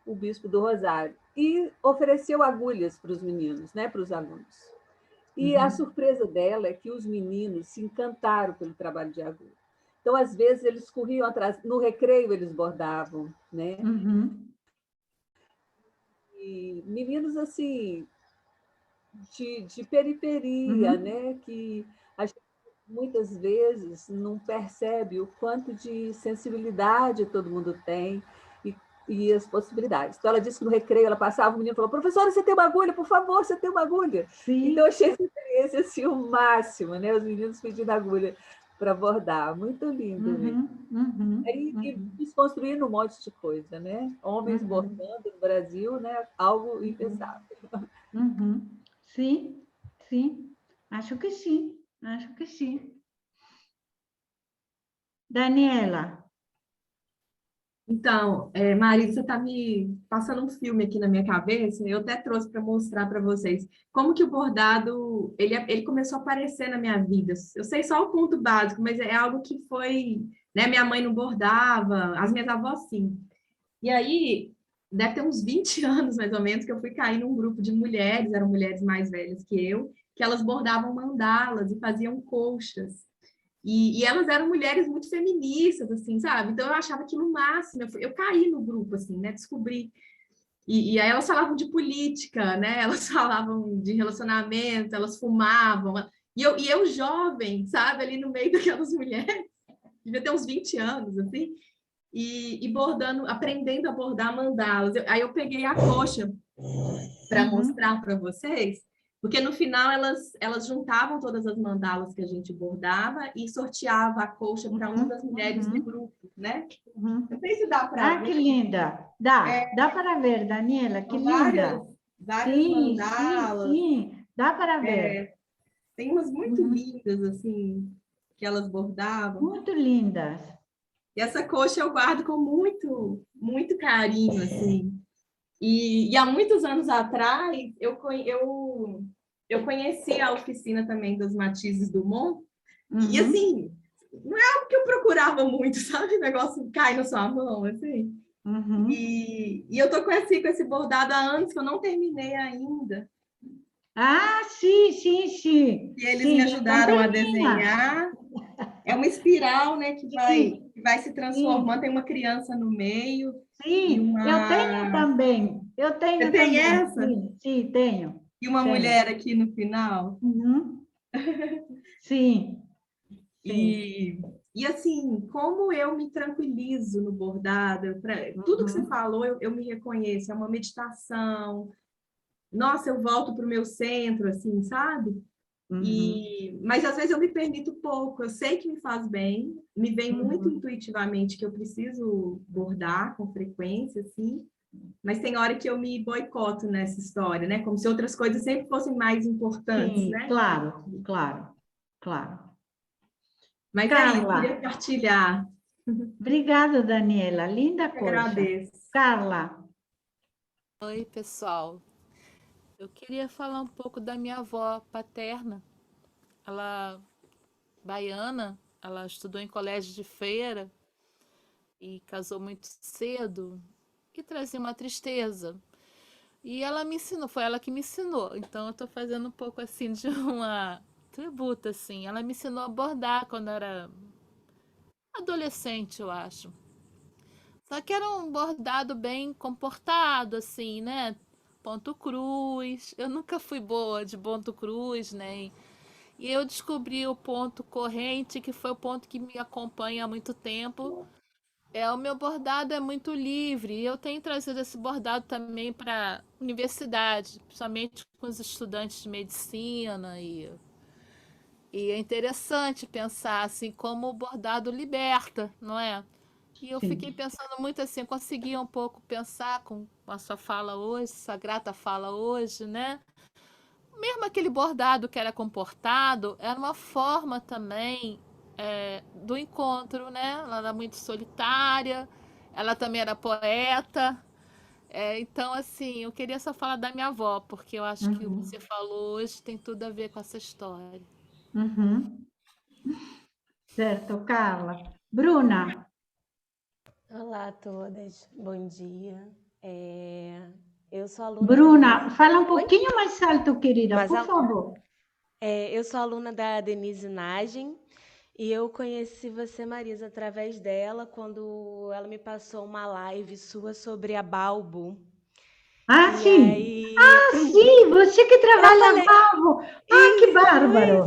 Speaker 10: o Bispo do Rosário e ofereceu agulhas para os meninos, né, para os alunos. E a surpresa dela é que os meninos se encantaram pelo trabalho de agulha. Então, às vezes, eles corriam atrás, no recreio eles bordavam, né? E meninos, assim, de periferia, né? Que a gente, muitas vezes, não percebe o quanto de sensibilidade todo mundo tem e as possibilidades. Então, ela disse que no recreio ela passava, o menino falou: professora, você tem uma agulha? Por favor, você tem uma agulha?
Speaker 3: Sim.
Speaker 10: Então, eu achei essa experiência assim, o máximo, né? Os meninos pedindo agulha para bordar. Muito lindo. E desconstruindo um monte de coisa, né? Homens bordando no Brasil, né? Algo impensável.
Speaker 3: Sim, sim. Acho que sim. Daniela.
Speaker 9: Então, Marisa, você está me passando um filme aqui na minha cabeça, eu até trouxe para mostrar para vocês como que o bordado, ele começou a aparecer na minha vida. Eu sei só o ponto básico, mas é algo que foi, né, minha mãe não bordava, as minhas avós sim. E aí, deve ter uns 20 anos, mais ou menos, que eu fui cair num grupo de mulheres, eram mulheres mais velhas que eu, que elas bordavam mandalas e faziam colchas. E elas eram mulheres muito feministas, assim, sabe? Então, eu achava aquilo o máximo. Eu caí no grupo, assim, né? Descobri. E aí elas falavam de política, né? Elas falavam de relacionamento, elas fumavam. E eu jovem, sabe? Ali no meio daquelas mulheres, devia ter uns 20 anos, assim, e bordando, aprendendo a bordar mandalas. Aí eu peguei a coxa para mostrar para vocês. Porque no final elas juntavam todas as mandalas que a gente bordava e sorteava a colcha para uma das mulheres do grupo, né? Não sei se dá para ver.
Speaker 3: Que linda! Dá para ver, Daniela, que linda!
Speaker 9: Várias mandalas.
Speaker 3: Sim, dá para ver.
Speaker 9: Tem umas muito lindas, assim, que elas bordavam.
Speaker 3: Muito lindas.
Speaker 9: E essa coxa eu guardo com muito, muito carinho, assim. E há muitos anos atrás, eu conheci a oficina também dos Matizes Dumont, e assim, não é algo que eu procurava muito, sabe? O negócio cai na sua mão, assim. E eu tô com esse bordado há anos que eu não terminei ainda.
Speaker 3: Ah, sim.
Speaker 9: E eles me ajudaram a desenhar. É uma espiral, né, que vai se transformando, tem uma criança no meio.
Speaker 3: Sim, eu tenho também.
Speaker 9: Você tem essa?
Speaker 3: Sim, tenho.
Speaker 9: E uma mulher aqui no final?
Speaker 3: Sim.
Speaker 9: E assim, como eu me tranquilizo no bordado, tudo que você falou, eu me reconheço, é uma meditação. Nossa, eu volto para o meu centro, assim, sabe? Mas às vezes eu me permito pouco, eu sei que me faz bem, me vem muito intuitivamente que eu preciso bordar com frequência, assim, mas tem hora que eu me boicoto nessa história, né? Como se outras coisas sempre fossem mais importantes, né?
Speaker 3: Claro.
Speaker 9: Mas
Speaker 3: Carla.
Speaker 9: eu queria partilhar.
Speaker 3: Obrigada, Daniela. Linda coisa.
Speaker 9: Agradeço.
Speaker 3: Carla.
Speaker 11: Oi, pessoal. Eu queria falar um pouco da minha avó paterna. Ela, baiana, ela estudou em colégio de feira e casou muito cedo e trazia uma tristeza. E ela me ensinou, foi ela que me ensinou. Então eu estou fazendo um pouco assim de uma tributo, assim. Ela me ensinou a bordar quando eu era adolescente, eu acho. Só que era um bordado bem comportado, assim, né? Ponto cruz. Eu nunca fui boa de ponto cruz, né? E eu descobri o ponto corrente, que foi o ponto que me acompanha há muito tempo. O meu bordado é muito livre. E eu tenho trazido esse bordado também para a universidade, principalmente com os estudantes de medicina. E é interessante pensar assim como o bordado liberta, não é? E eu fiquei pensando muito assim, eu consegui um pouco pensar com a sua fala hoje, essa grata fala hoje, né? Mesmo aquele bordado que era comportado, era uma forma também do encontro, né? Ela era muito solitária, ela também era poeta. Então, assim, eu queria só falar da minha avó, porque eu acho que o que você falou hoje tem tudo a ver com essa história.
Speaker 3: Certo, Carla. Bruna.
Speaker 12: Olá a todas, bom dia. Eu sou aluna...
Speaker 3: Bruna, fala um pouquinho mais alto, querida, por favor.
Speaker 12: Eu sou aluna da Denise Nagem e eu conheci você, Marisa, através dela, quando ela me passou uma live sua sobre a Balbo.
Speaker 3: Ah, sim! Sim, você que trabalha na Balbo! Que bárbaro!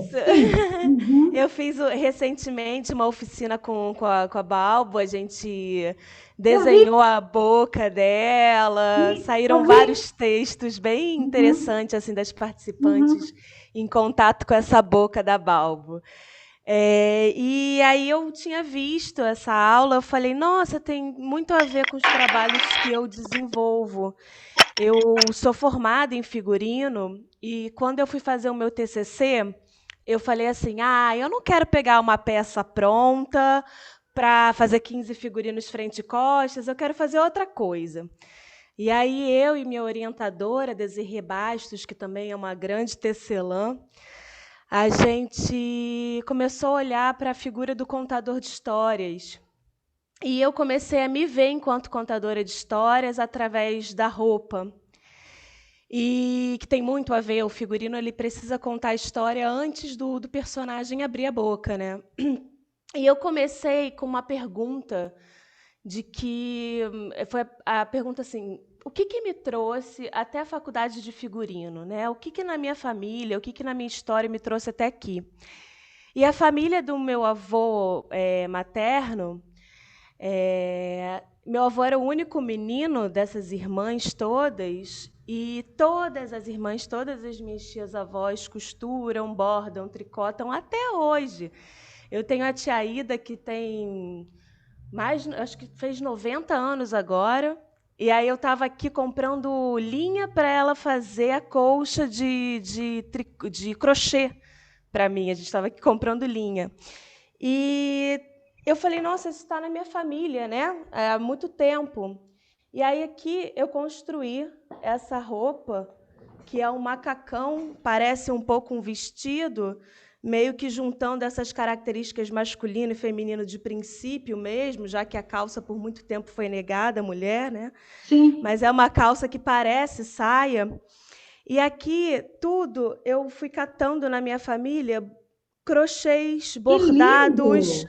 Speaker 12: Eu fiz recentemente uma oficina com a Balbo, a gente desenhou a boca dela, saíram vários textos bem interessantes assim das participantes em contato com essa boca da Balbo. E aí eu tinha visto essa aula, eu falei, nossa, tem muito a ver com os trabalhos que eu desenvolvo. Eu sou formada em figurino e quando eu fui fazer o meu TCC, eu falei assim, eu não quero pegar uma peça pronta para fazer 15 figurinos frente e costas, eu quero fazer outra coisa. E aí eu e minha orientadora, Desirê Bastos, que também é uma grande tecelã, a gente começou a olhar para a figura do contador de histórias. E eu comecei a me ver enquanto contadora de histórias através da roupa. E que tem muito a ver, o figurino ele precisa contar a história antes do personagem abrir a boca, né? E eu comecei com uma pergunta foi a pergunta assim, o que me trouxe até a faculdade de figurino, né? O que na minha família, o que na minha história me trouxe até aqui? E a família do meu avô materno, meu avô era o único menino dessas irmãs todas, E todas as irmãs, todas as minhas tias-avós costuram, bordam, tricotam até hoje. Eu tenho a tia Ida, que tem acho que fez 90 anos agora, e aí eu estava aqui comprando linha para ela fazer a colcha de crochê para mim. A gente estava aqui comprando linha. E eu falei, nossa, isso está na minha família, né? Há muito tempo. E aí aqui eu construí essa roupa, que é um macacão, parece um pouco um vestido, meio que juntando essas características masculino e feminino de princípio mesmo, já que a calça por muito tempo foi negada à mulher, né?
Speaker 3: Sim.
Speaker 12: Mas é uma calça que parece saia. E aqui tudo eu fui catando na minha família crochês, bordados,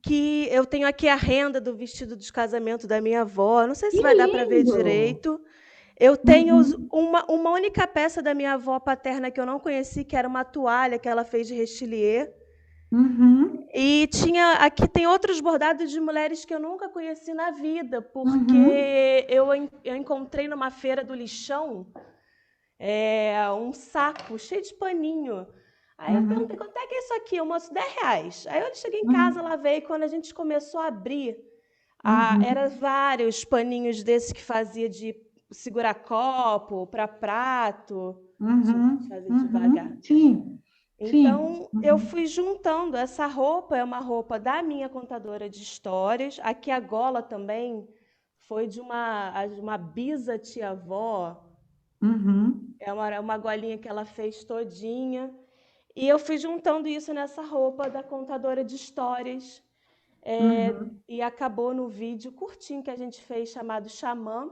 Speaker 12: que eu tenho aqui a renda do vestido de casamento da minha avó. Não sei se vai dar para ver direito. Eu tenho uma única peça da minha avó paterna que eu não conheci, que era uma toalha que ela fez de rechelier. E aqui tem outros bordados de mulheres que eu nunca conheci na vida, porque eu encontrei numa feira do lixão um saco cheio de paninho. Aí eu perguntei, quanto é que é isso aqui? O moço, R$10. Aí eu cheguei em casa, lavei, e quando a gente começou a abrir, eram vários paninhos desses que fazia de segurar copo, para prato. Deixa eu fazer devagar.
Speaker 3: Sim.
Speaker 12: Então, eu fui juntando. Essa roupa é uma roupa da minha contadora de histórias. Aqui a gola também foi de uma bisa tia-avó. É uma golinha que ela fez todinha. E eu fui juntando isso nessa roupa da contadora de histórias. E acabou no vídeo curtinho que a gente fez, chamado Xamã.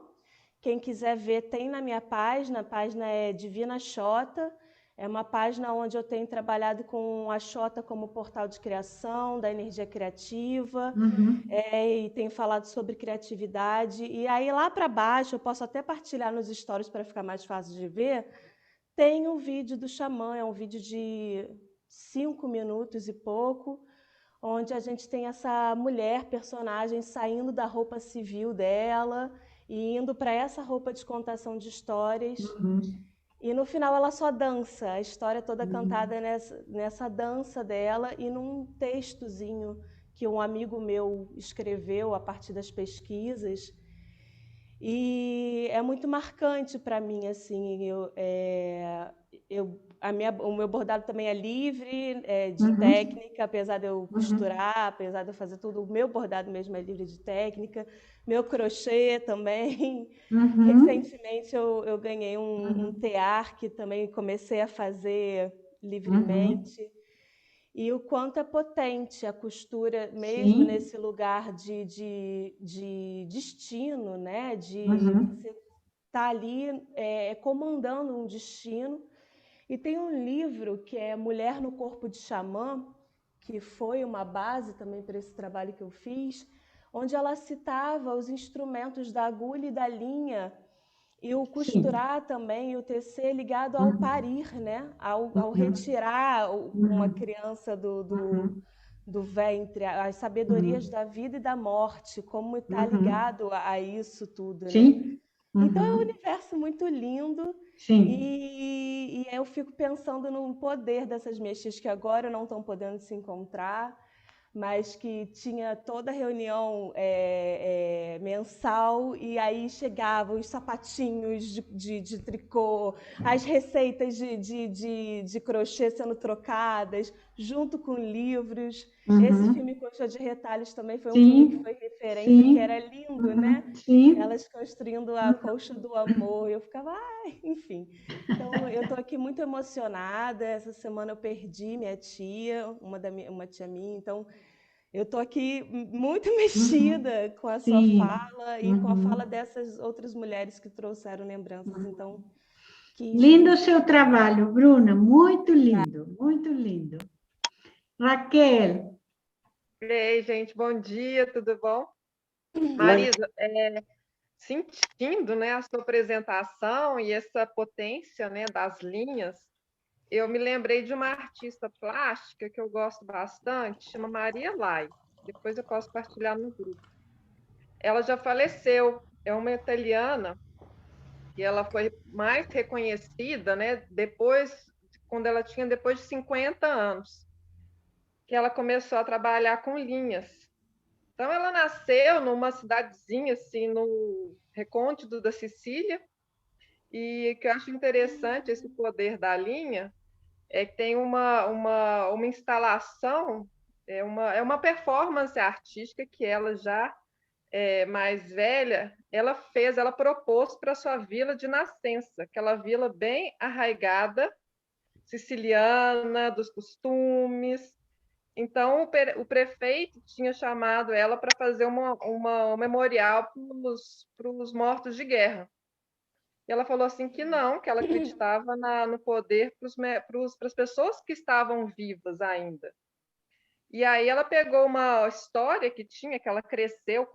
Speaker 12: Quem quiser ver, tem na minha página. A página é Divina Xota. É uma página onde eu tenho trabalhado com a Xota como portal de criação, da energia criativa, e tenho falado sobre criatividade. E aí, lá para baixo, eu posso até partilhar nos stories para ficar mais fácil de ver, tem um vídeo do Xamã, é um vídeo de 5 minutos e pouco, onde a gente tem essa mulher, personagem, saindo da roupa civil dela e indo para essa roupa de contação de histórias. E no final ela só dança, a história toda cantada nessa dança dela e num textozinho que um amigo meu escreveu a partir das pesquisas. E é muito marcante para mim, assim, o meu bordado também é livre de técnica, apesar de eu costurar, apesar de eu fazer tudo, o meu bordado mesmo é livre de técnica, meu crochê também. Recentemente eu ganhei um tear que também comecei a fazer livremente. E o quanto é potente a costura, mesmo nesse lugar de destino, né? De você estar ali comandando um destino. E tem um livro que é Mulher no Corpo de Xamã, que foi uma base também para esse trabalho que eu fiz, onde ela citava os instrumentos da agulha e da linha, e o costurar também, e o tecer ligado ao parir, né? Ao retirar uma criança do ventre, as sabedorias da vida e da morte, como está ligado a isso tudo, né? Então é um universo muito lindo. E eu fico pensando no poder dessas mexas que agora não estão podendo se encontrar, mas que tinha toda reunião mensal, e aí chegavam os sapatinhos de tricô, as receitas de crochê sendo trocadas, junto com livros. Esse filme Colcha de Retalhos também foi um filme que foi referência, que era lindo, né? Elas construindo a colcha do amor. Eu ficava, enfim. Então, eu estou aqui muito emocionada. Essa semana eu perdi minha tia, uma tia minha, então eu estou aqui muito mexida com a sua fala e com a fala dessas outras mulheres que trouxeram lembranças. Então,
Speaker 3: lindo o seu trabalho, Bruna, muito lindo, muito lindo. Raquel.
Speaker 13: Ei, gente, bom dia, tudo bom? Marisa, sentindo, né, a sua apresentação e essa potência, né, das linhas, eu me lembrei de uma artista plástica que eu gosto bastante, chama Maria Lai. Depois eu posso partilhar no grupo. Ela já faleceu, é uma italiana, que ela foi mais reconhecida, né, quando ela tinha depois de 50 anos, que ela começou a trabalhar com linhas. Então, ela nasceu numa cidadezinha, assim, no recôndito da Sicília, e o que eu acho interessante, esse poder da linha, é que tem uma instalação, é uma performance artística que ela já mais velha, ela propôs para sua vila de nascença, aquela vila bem arraigada, siciliana, dos costumes. Então, o prefeito tinha chamado ela para fazer um memorial para os mortos de guerra. E ela falou assim que não, que ela acreditava no poder para as pessoas que estavam vivas ainda. E aí ela pegou uma história que tinha, que ela cresceu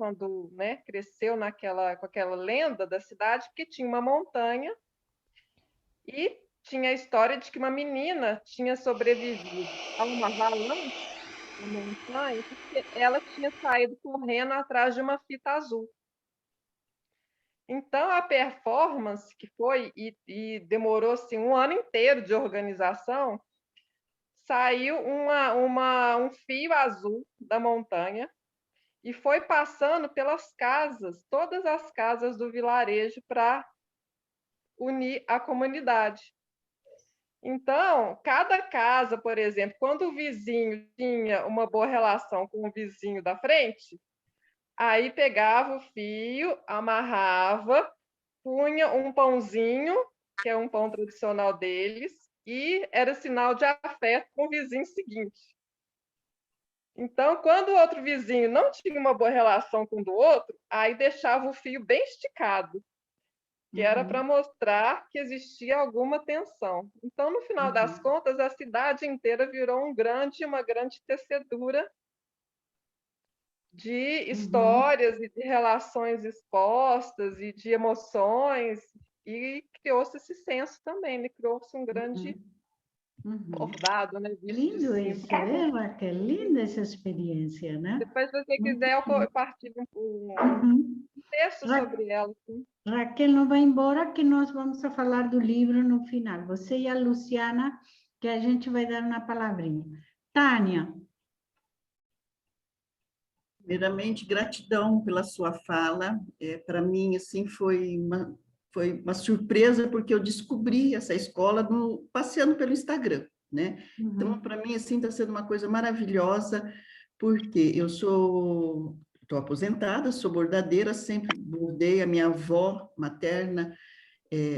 Speaker 13: cresceu com aquela lenda da cidade, que tinha uma montanha e tinha a história de que uma menina tinha sobrevivido a uma avalanche na montanha, porque ela tinha saído correndo atrás de uma fita azul. Então, a performance que foi, e demorou assim, um ano inteiro de organização, saiu um fio azul da montanha e foi passando pelas casas, todas as casas do vilarejo, para unir a comunidade. Então, cada casa, por exemplo, quando o vizinho tinha uma boa relação com o vizinho da frente, aí pegava o fio, amarrava, punha um pãozinho, que é um pão tradicional deles, e era sinal de afeto com o vizinho seguinte. Então, quando o outro vizinho não tinha uma boa relação com o do outro, aí deixava o fio bem esticado, que era para mostrar que existia alguma tensão. Então, no final das contas, a cidade inteira virou uma grande tecedura de histórias e de relações expostas e de emoções, e criou-se esse senso também, né? Criou-se um grande bordado, né?
Speaker 3: Lindo isso, Raquel? Linda essa experiência, né?
Speaker 13: Depois, se você quiser, eu partilho texto sobre ela. Sim.
Speaker 3: Raquel não vai embora, que nós vamos a falar do livro no final. Você e a Luciana, que a gente vai dar uma palavrinha. Tânia.
Speaker 14: Primeiramente, gratidão pela sua fala. Para mim, assim, foi uma surpresa, porque eu descobri essa escola passeando pelo Instagram, né? Então, para mim, assim, está sendo uma coisa maravilhosa, porque eu estou aposentada, sou bordadeira, sempre bordei. A minha avó materna,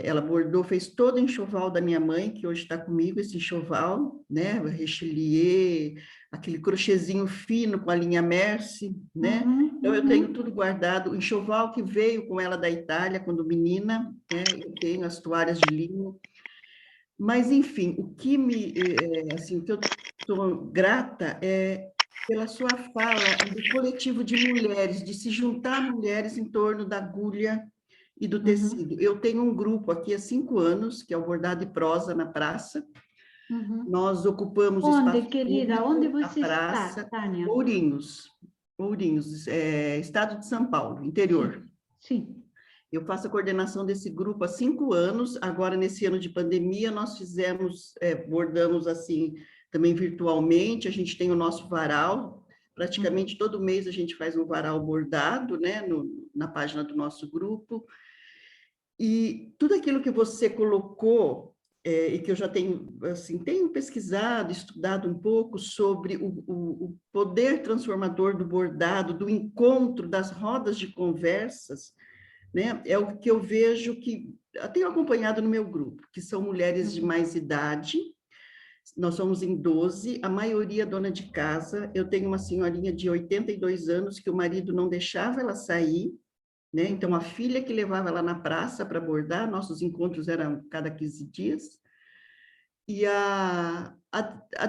Speaker 14: ela bordou, fez todo o enxoval da minha mãe, que hoje está comigo, esse enxoval, né? Rechelier, aquele crochêzinho fino com a linha Merce, né? Então, eu tenho tudo guardado. O enxoval que veio com ela da Itália, quando menina, né? Eu tenho as toalhas de linho. Mas, enfim, o que eu estou grata é pela sua fala do coletivo de mulheres, de se juntar mulheres em torno da agulha e do tecido. Eu tenho um grupo aqui há 5 anos, que é o Bordado e Prosa na Praça. Nós ocupamos
Speaker 3: Onde,
Speaker 14: espaço
Speaker 3: querida?
Speaker 14: público,
Speaker 3: Onde você
Speaker 14: a praça,
Speaker 3: está, Tânia?
Speaker 14: Ourinhos, estado de São Paulo, interior.
Speaker 3: Sim.
Speaker 14: Eu faço a coordenação desse grupo há 5 anos. Agora, nesse ano de pandemia, nós bordamos assim, também virtualmente. A gente tem o nosso varal. Praticamente todo mês a gente faz um varal bordado, né, na página do nosso grupo. E tudo aquilo que você colocou, e que eu já tenho pesquisado, estudado um pouco sobre o poder transformador do bordado, do encontro, das rodas de conversas, né? É o que eu vejo que eu tenho acompanhado no meu grupo, que são mulheres de mais idade. Nós somos em 12, a maioria dona de casa. Eu tenho uma senhorinha de 82 anos que o marido não deixava ela sair, né? Então, a filha que levava ela na praça para bordar, nossos encontros eram cada 15 dias. E a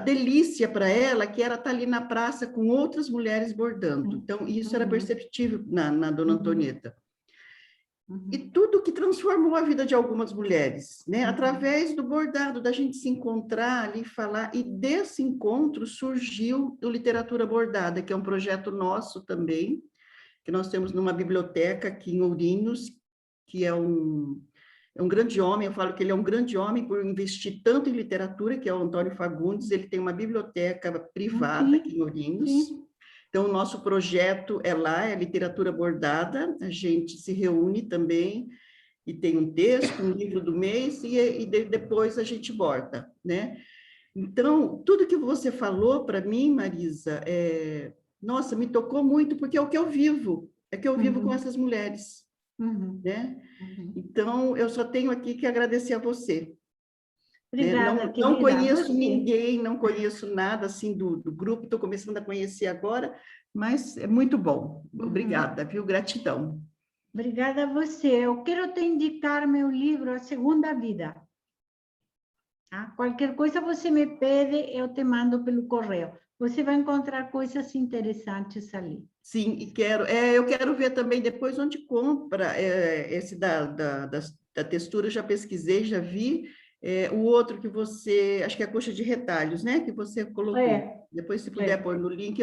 Speaker 14: delícia para ela, que era estar ali na praça com outras mulheres bordando. Então, isso era perceptível na Dona Antonieta. E tudo que transformou a vida de algumas mulheres, né? Através do bordado, da gente se encontrar ali, falar, e desse encontro surgiu o Literatura Bordada, que é um projeto nosso também, que nós temos numa biblioteca aqui em Ourinhos, que é um é um grande homem, eu falo que ele é um grande homem por investir tanto em literatura, que é o Antônio Fagundes, ele tem uma biblioteca privada aqui em Ourinhos. Então, o nosso projeto é lá, é literatura bordada, a gente se reúne também, e tem um texto, um livro do mês, e depois a gente borda, né? Então, tudo que você falou para mim, Marisa, nossa, me tocou muito, porque é o que eu vivo, com essas mulheres, né? Então, eu só tenho aqui que agradecer a você.
Speaker 3: Obrigada,
Speaker 14: Não conheço ninguém, não conheço nada assim do grupo, estou começando a conhecer agora, mas é muito bom. Obrigada, viu? Gratidão.
Speaker 3: Obrigada a você. Eu quero te indicar meu livro, A Segunda Vida. Tá? Qualquer coisa você me pede, eu te mando pelo correio. Você vai encontrar coisas interessantes ali.
Speaker 14: Sim, e eu quero ver também depois onde compra esse da textura, eu já pesquisei, já vi. O outro que você, acho que é a coxa de retalhos, né? Que você colocou. Depois, se puder pôr no link,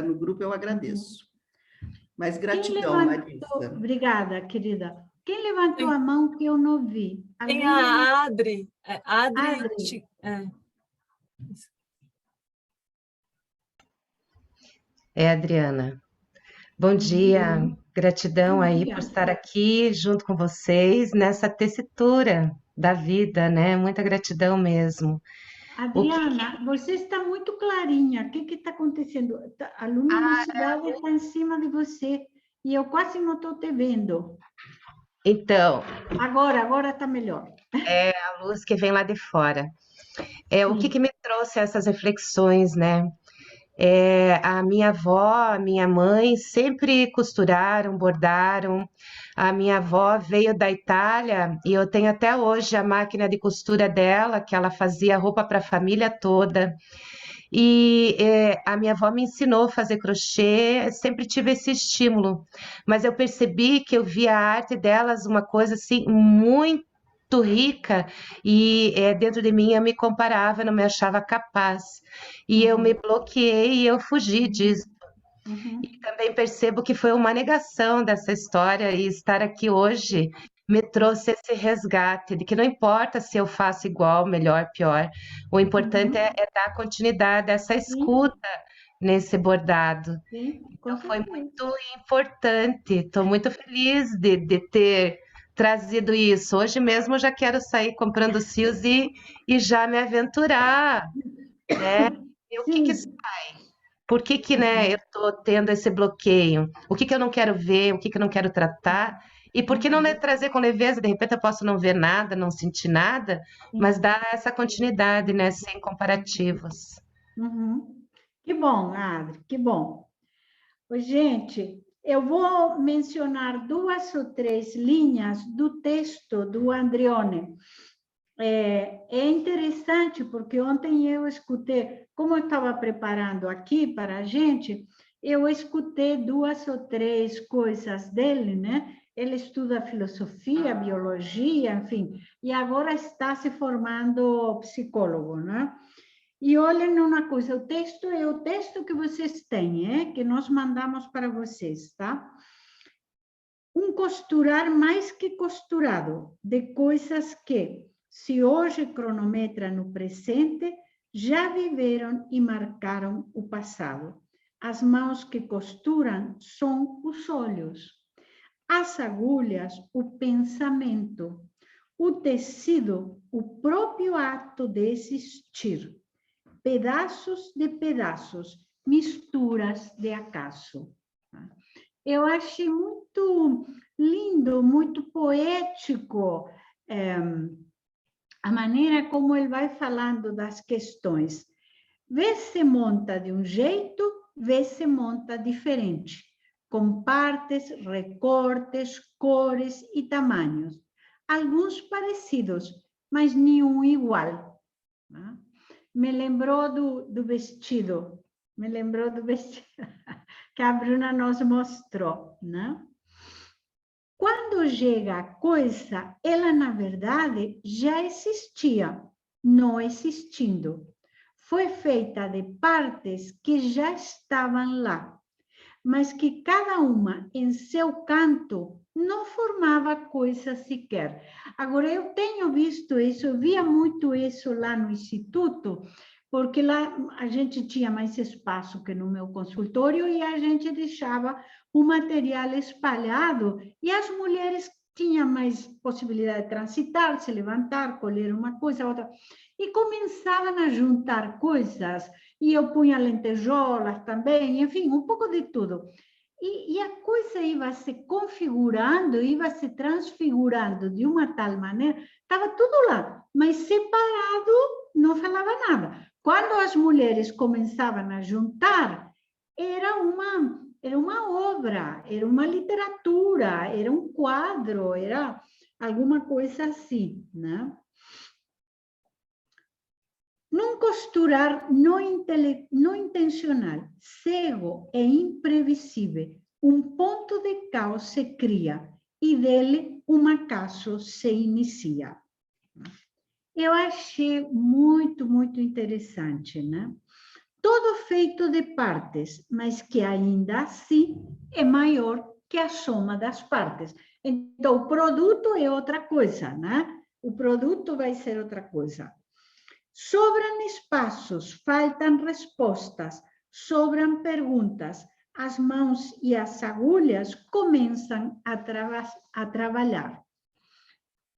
Speaker 14: no grupo, eu agradeço. Mas gratidão, Marisa.
Speaker 3: Obrigada, querida. Quem levantou a mão que eu não vi?
Speaker 6: Tem a Adri. Adri.
Speaker 15: É, Adriana. Bom dia, gratidão aí por estar aqui junto com vocês nessa tessitura da vida, né? Muita gratidão mesmo.
Speaker 3: Adriana, você está muito clarinha. O que está acontecendo? A luminosidade está em cima de você e eu quase não estou te vendo.
Speaker 15: Então...
Speaker 3: Agora está melhor.
Speaker 15: É a luz que vem lá de fora. O que me trouxe essas reflexões, né? A minha avó, a minha mãe sempre costuraram, bordaram. A minha avó veio da Itália e eu tenho até hoje a máquina de costura dela, que ela fazia roupa para a família toda. E a minha avó me ensinou a fazer crochê, sempre tive esse estímulo. Mas eu percebi que eu via a arte delas uma coisa assim muito rica e dentro de mim eu me comparava, não me achava capaz e eu me bloqueei e eu fugi disso. E também percebo que foi uma negação dessa história e estar aqui hoje me trouxe esse resgate de que não importa se eu faço igual, melhor, pior, o importante é dar continuidade a essa escuta nesse bordado. Então foi muito importante, estou muito feliz de ter trazido isso. Hoje mesmo eu já quero sair comprando os fios e já me aventurar, né? E o que sai? Por que, né, eu estou tendo esse bloqueio? O que eu não quero ver? O que eu não quero tratar? E por que não trazer com leveza? De repente eu posso não ver nada, não sentir nada, mas dar essa continuidade, né, sem comparativos.
Speaker 3: Que bom, Adri, que bom. Gente, eu vou mencionar 2 ou 3 linhas do texto do Andreone. É interessante, porque ontem eu escutei, como eu estava preparando aqui para a gente, eu escutei 2 ou 3 coisas dele, né? Ele estuda filosofia, biologia, enfim, e agora está se formando psicólogo, né? E olhem uma coisa, o texto é o texto que vocês têm, que nós mandamos para vocês, tá? Um costurar mais que costurado, de coisas que, se hoje cronometra no presente, já viveram e marcaram o passado. As mãos que costuram são os olhos. As agulhas, o pensamento. O tecido, o próprio ato de existir. Pedaços de pedaços, misturas de acaso. Eu achei muito lindo, muito poético a maneira como ele vai falando das questões. Vê se monta de um jeito, vê se monta diferente, com partes, recortes, cores e tamanhos. Alguns parecidos, mas nenhum igual. Me lembrou do vestido, que a Bruna nos mostrou, né? Quando chega a coisa, ela, na verdade, já existia, não existindo. Foi feita de partes que já estavam lá, mas que cada uma, em seu canto, não transformava coisa sequer. Agora, eu tenho visto isso, eu via muito isso lá no Instituto, porque lá a gente tinha mais espaço que no meu consultório e a gente deixava o material espalhado e as mulheres tinham mais possibilidade de transitar, se levantar, colher uma coisa, outra, e começavam a juntar coisas, e eu punha lentejoulas também, enfim, um pouco de tudo. E a coisa ia se configurando, ia se transfigurando de uma tal maneira, estava tudo lá, mas separado, não falava nada. Quando as mulheres começavam a juntar, era uma obra, era uma literatura, era um quadro, era alguma coisa assim, né? Num costurar não intencional, cego e imprevisível, um ponto de caos se cria e dele um acaso se inicia. Eu achei muito, muito interessante, né? Todo feito de partes, mas que ainda assim é maior que a soma das partes. Então, o produto é outra coisa, né? O produto vai ser outra coisa. Sobram espaços, faltam respostas, sobram perguntas. As mãos e as agulhas começam a trabalhar.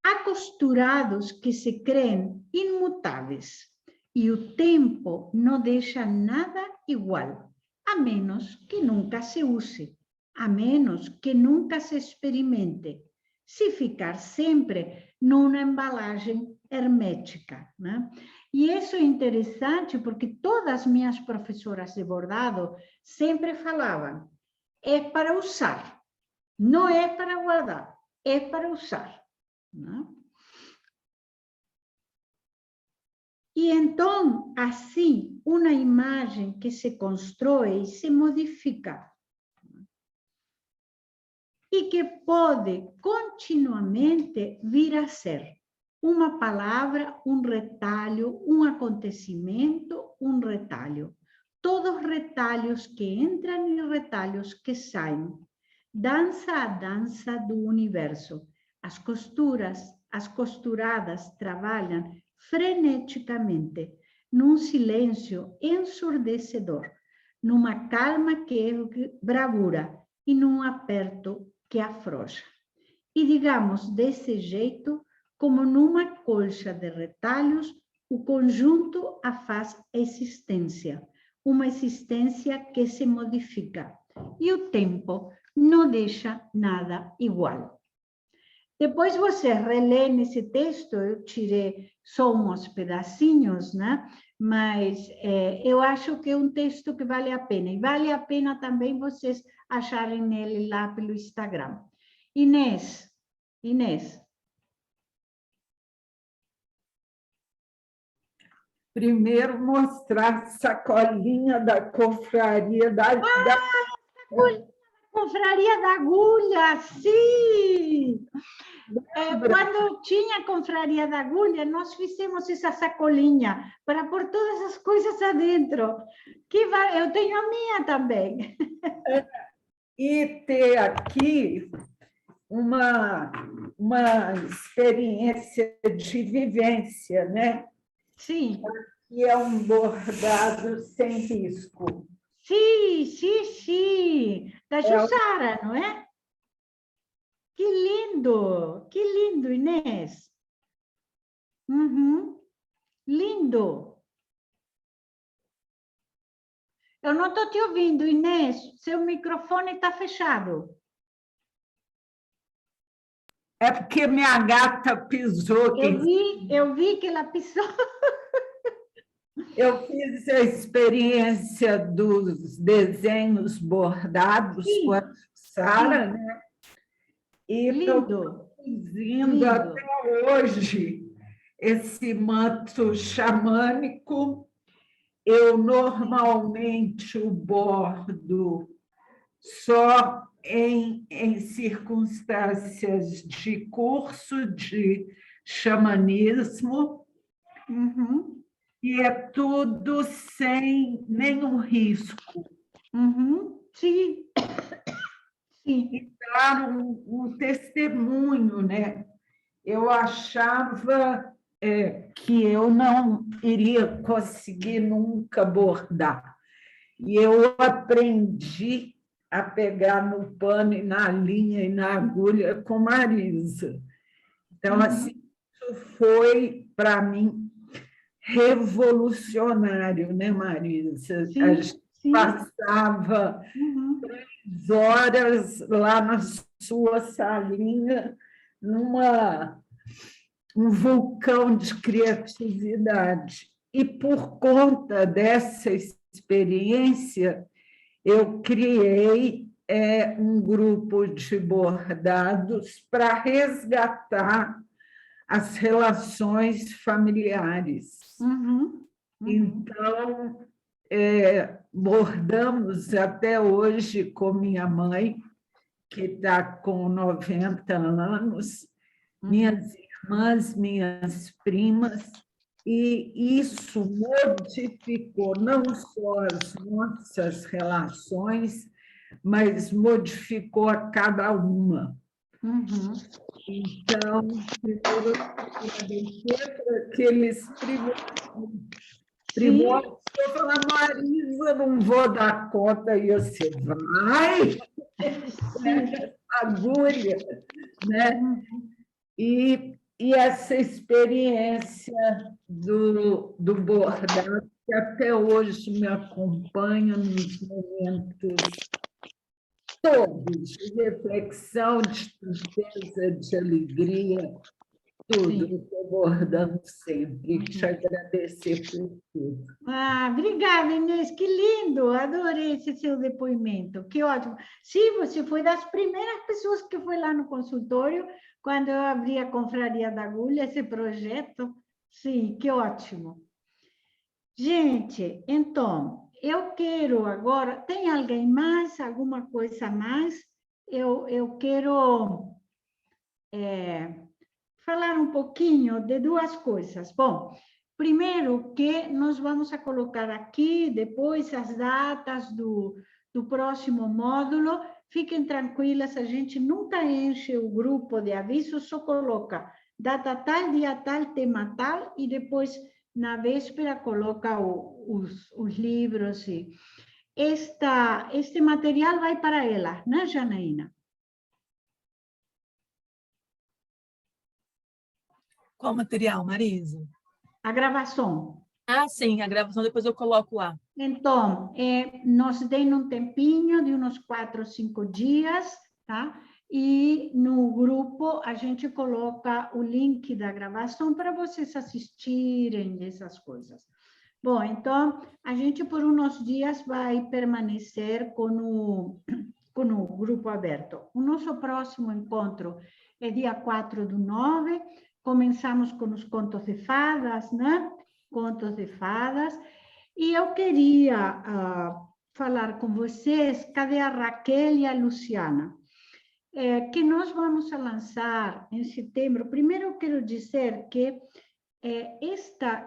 Speaker 3: Há costurados que se creem imutáveis e o tempo não deixa nada igual, a menos que nunca se use, a menos que nunca se experimente, se ficar sempre numa embalagem hermética, né? E isso é interessante porque todas as minhas professoras de bordado sempre falavam, é para usar, não é para guardar, é para usar, né? E então, assim, uma imagem que se constrói e se modifica e que pode continuamente vir a ser uma palavra, um retalho, um acontecimento, um retalho. Todos retalhos que entram e retalhos que saem. Dança a dança do universo. As costuradas trabalham freneticamente, num silêncio ensurdecedor, numa calma que é bravura e num aperto que afrouxa. E digamos desse jeito, como numa colcha de retalhos, o conjunto a faz existência, uma existência que se modifica, e o tempo não deixa nada igual. Depois você relê nesse texto, eu tirei só uns pedacinhos, né? Mas eu acho que é um texto que vale a pena. E vale a pena também vocês acharem nele lá pelo Instagram. Inês.
Speaker 4: Primeiro mostrar a sacolinha da confraria da
Speaker 3: Confraria da Agulha, sim! Quando tinha Confraria da Agulha, nós fizemos essa sacolinha para pôr todas as coisas adentro. Eu tenho a minha também.
Speaker 4: E ter aqui uma experiência de vivência, né?
Speaker 3: Sim.
Speaker 4: E é um bordado sem risco.
Speaker 3: Sim. Da Jussara, não é? Que lindo, Inês. Uhum. Lindo. Eu não estou te ouvindo, Inês. Seu microfone está fechado.
Speaker 4: É porque minha gata pisou.
Speaker 3: Eu vi que ela pisou.
Speaker 4: Eu fiz a experiência dos desenhos bordados com a Sara, né? E estou produzindo até hoje esse manto xamânico. Eu normalmente o bordo só em circunstâncias de curso de xamanismo.
Speaker 3: Uhum.
Speaker 4: E é tudo sem nenhum risco.
Speaker 3: Uhum. Sim.
Speaker 4: e dar um testemunho, né? Eu achava que eu não iria conseguir nunca bordar. E eu aprendi a pegar no pano e na linha e na agulha com Marisa. Então, assim, isso foi, para mim, revolucionário, né, Marisa?
Speaker 3: Sim,
Speaker 4: A gente
Speaker 3: sim.
Speaker 4: passava 3 horas lá na sua salinha, um vulcão de criatividade. E, por conta dessa experiência, eu criei um grupo de bordados para resgatar as relações familiares. Então, bordamos até hoje com minha mãe, que está com 90 anos, minhas irmãs, minhas primas, e isso modificou não só as nossas relações, mas modificou a cada uma. Então, primeiro, eu agradecer por aqueles primórdios. Eu falei, Marisa, não vou dar conta, e você vai, agulha, né? E essa experiência do bordado, que até hoje me acompanha nos momentos todos, de reflexão, de tristeza, de alegria, tudo. Estou bordando sempre. Te agradecer por tudo.
Speaker 3: Obrigada, Inês, que lindo, adorei esse seu depoimento, que ótimo. Sim, você foi das primeiras pessoas que foi lá no consultório, quando eu abri a Confraria da Agulha, esse projeto. Sim, que ótimo. Gente, então, eu quero agora, tem alguém mais, alguma coisa mais? Eu quero falar um pouquinho de 2 coisas. Bom, primeiro que nós vamos a colocar aqui, depois, as datas do próximo módulo. Fiquem tranquilas, a gente nunca enche o grupo de avisos, só coloca data tal, dia tal, tema tal, e depois, na véspera, coloca os livros. Este material vai para ela, né, Janaína?
Speaker 6: Qual material, Marisa?
Speaker 3: A gravação.
Speaker 6: Ah, sim, a gravação depois eu coloco lá.
Speaker 3: Então, nos deem um tempinho de uns 4 ou 5 dias, tá? E no grupo a gente coloca o link da gravação para vocês assistirem essas coisas. Bom, então, a gente por uns dias vai permanecer com o grupo aberto. O nosso próximo encontro é dia 4/9, começamos com os contos de fadas, né? Contos de fadas. E eu queria falar com vocês, cadê a Raquel e a Luciana? Que nós vamos lançar em setembro. Primeiro, eu quero dizer que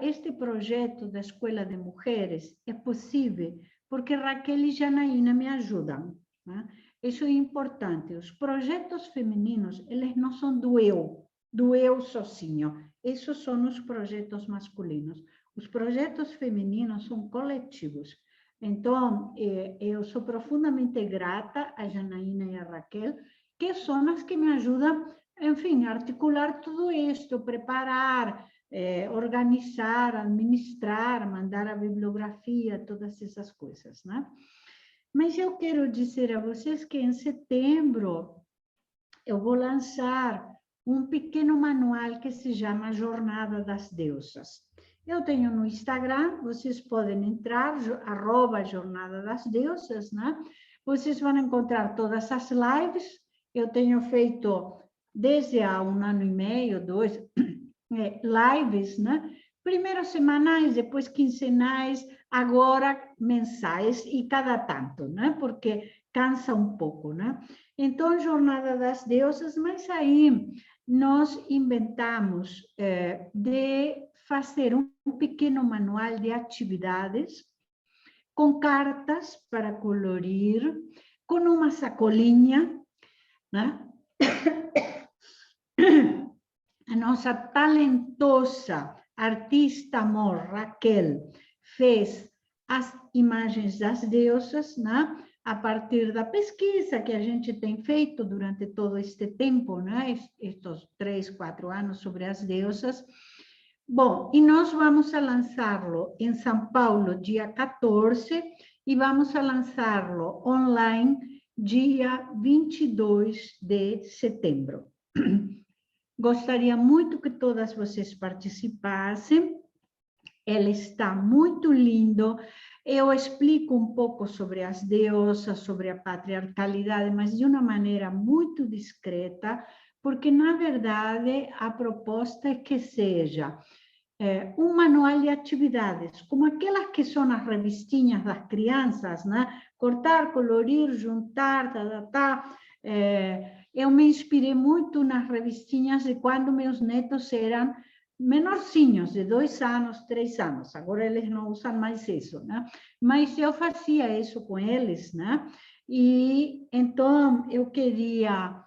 Speaker 3: este projeto da Escola de Mulheres é possível porque Raquel e Janaína me ajudam, né? Isso é importante. Os projetos femininos, eles não são do eu sozinho. Esses são os projetos masculinos. Os projetos femininos são coletivos. Então, eu sou profundamente grata a Janaína e a Raquel, que são as que me ajudam, enfim, a articular tudo isto, preparar, organizar, administrar, mandar a bibliografia, todas essas coisas, né? Mas eu quero dizer a vocês que em setembro eu vou lançar um pequeno manual que se chama Jornada das Deusas. Eu tenho no Instagram, vocês podem entrar, @Jornada das Deusas, né? Vocês vão encontrar todas as lives. Eu tenho feito, desde há 1 ano e meio, 2, lives, né? Primeiro semanais, depois quinzenais, agora mensais e cada tanto, né? Porque cansa um pouco, né? Então, Jornada das Deusas, mas aí nós inventamos de fazer um pequeno manual de atividades com cartas para colorir, com uma sacolinha né? A nossa talentosa artista amor, Raquel, fez as imagens das deusas, né? A partir da pesquisa que a gente tem feito durante todo este tempo, né? Estes 3, 4 anos sobre as deusas. Bom, e nós vamos a lançá-lo em São Paulo, dia 14, e vamos a lançá-lo online, dia 22 de setembro. Gostaria muito que todas vocês participassem. Ele está muito lindo. Eu explico um pouco sobre as deusas, sobre a patriarcalidade, mas de uma maneira muito discreta, porque, na verdade, a proposta é que seja um manual de atividades, como aquelas que são as revistinhas das crianças, né? Cortar, colorir, juntar, eu me inspirei muito nas revistinhas de quando meus netos eram menorzinhos, de 2 anos, 3 anos. Agora eles não usam mais isso, né? Mas eu fazia isso com eles, né? E então eu queria,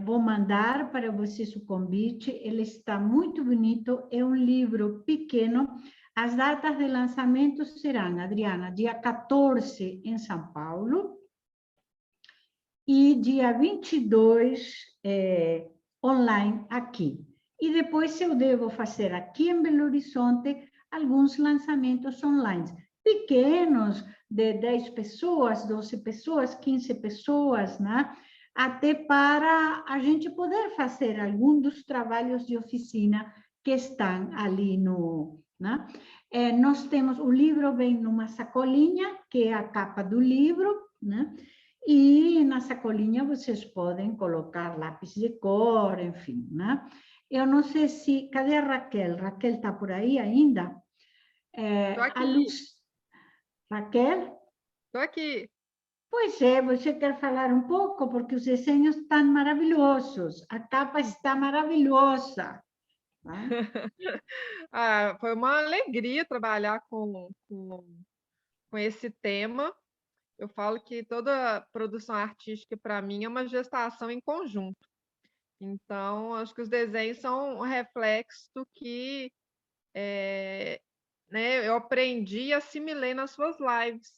Speaker 3: vou mandar para vocês o convite. Ele está muito bonito, é um livro pequeno. As datas de lançamento serão, Adriana, dia 14 em São Paulo e dia 22 online aqui. E depois eu devo fazer aqui em Belo Horizonte alguns lançamentos online, pequenos, de 10 pessoas, 12 pessoas, 15 pessoas, né? Até para a gente poder fazer algum dos trabalhos de oficina que estão ali no... Né? Nós temos, o livro vem numa sacolinha, que é a capa do livro, né? E na sacolinha vocês podem colocar lápis de cor, enfim, né? Eu não sei se... Cadê a Raquel? Raquel está por aí ainda?
Speaker 13: Estou aqui.
Speaker 3: A Luz... Raquel?
Speaker 13: Estou aqui.
Speaker 3: Pois é, você quer falar um pouco? Porque os desenhos estão maravilhosos. A capa está maravilhosa.
Speaker 13: Foi uma alegria trabalhar com esse tema. Eu falo que toda produção artística, para mim, é uma gestação em conjunto. Então, acho que os desenhos são um reflexo do que né, eu aprendi e assimilei nas suas lives.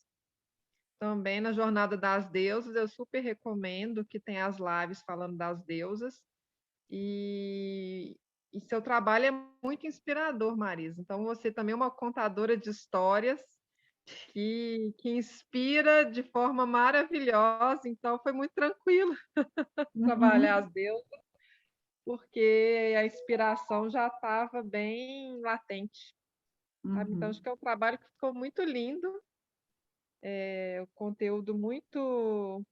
Speaker 13: Também na Jornada das Deusas, eu super recomendo que tem as lives falando das deusas. E seu trabalho é muito inspirador, Marisa. Então, você também é uma contadora de histórias que inspira de forma maravilhosa. Então, foi muito tranquilo trabalhar as deusas, porque a inspiração já estava bem latente. Sabe? Então, acho que é um trabalho que ficou muito lindo, o conteúdo muito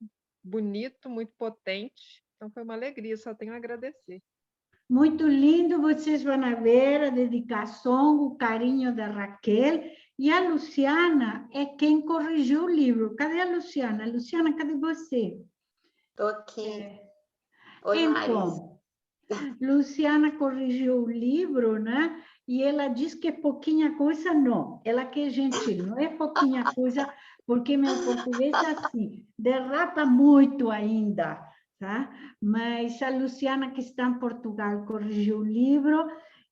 Speaker 13: bonito, muito potente. Então, foi uma alegria, só tenho a agradecer.
Speaker 3: Muito lindo, vocês vão ver a dedicação, o carinho da Raquel. E a Luciana é quem corrigiu o livro. Cadê a Luciana? Luciana, cadê você?
Speaker 16: Estou aqui. Oi,
Speaker 3: então, Luciana corrigiu o livro, né? E ela diz que é pouquinha coisa, não. Ela que é gentil, não é pouquinha coisa, porque meu português é assim, derrapa muito ainda, tá? Mas a Luciana, que está em Portugal, corrigiu o livro.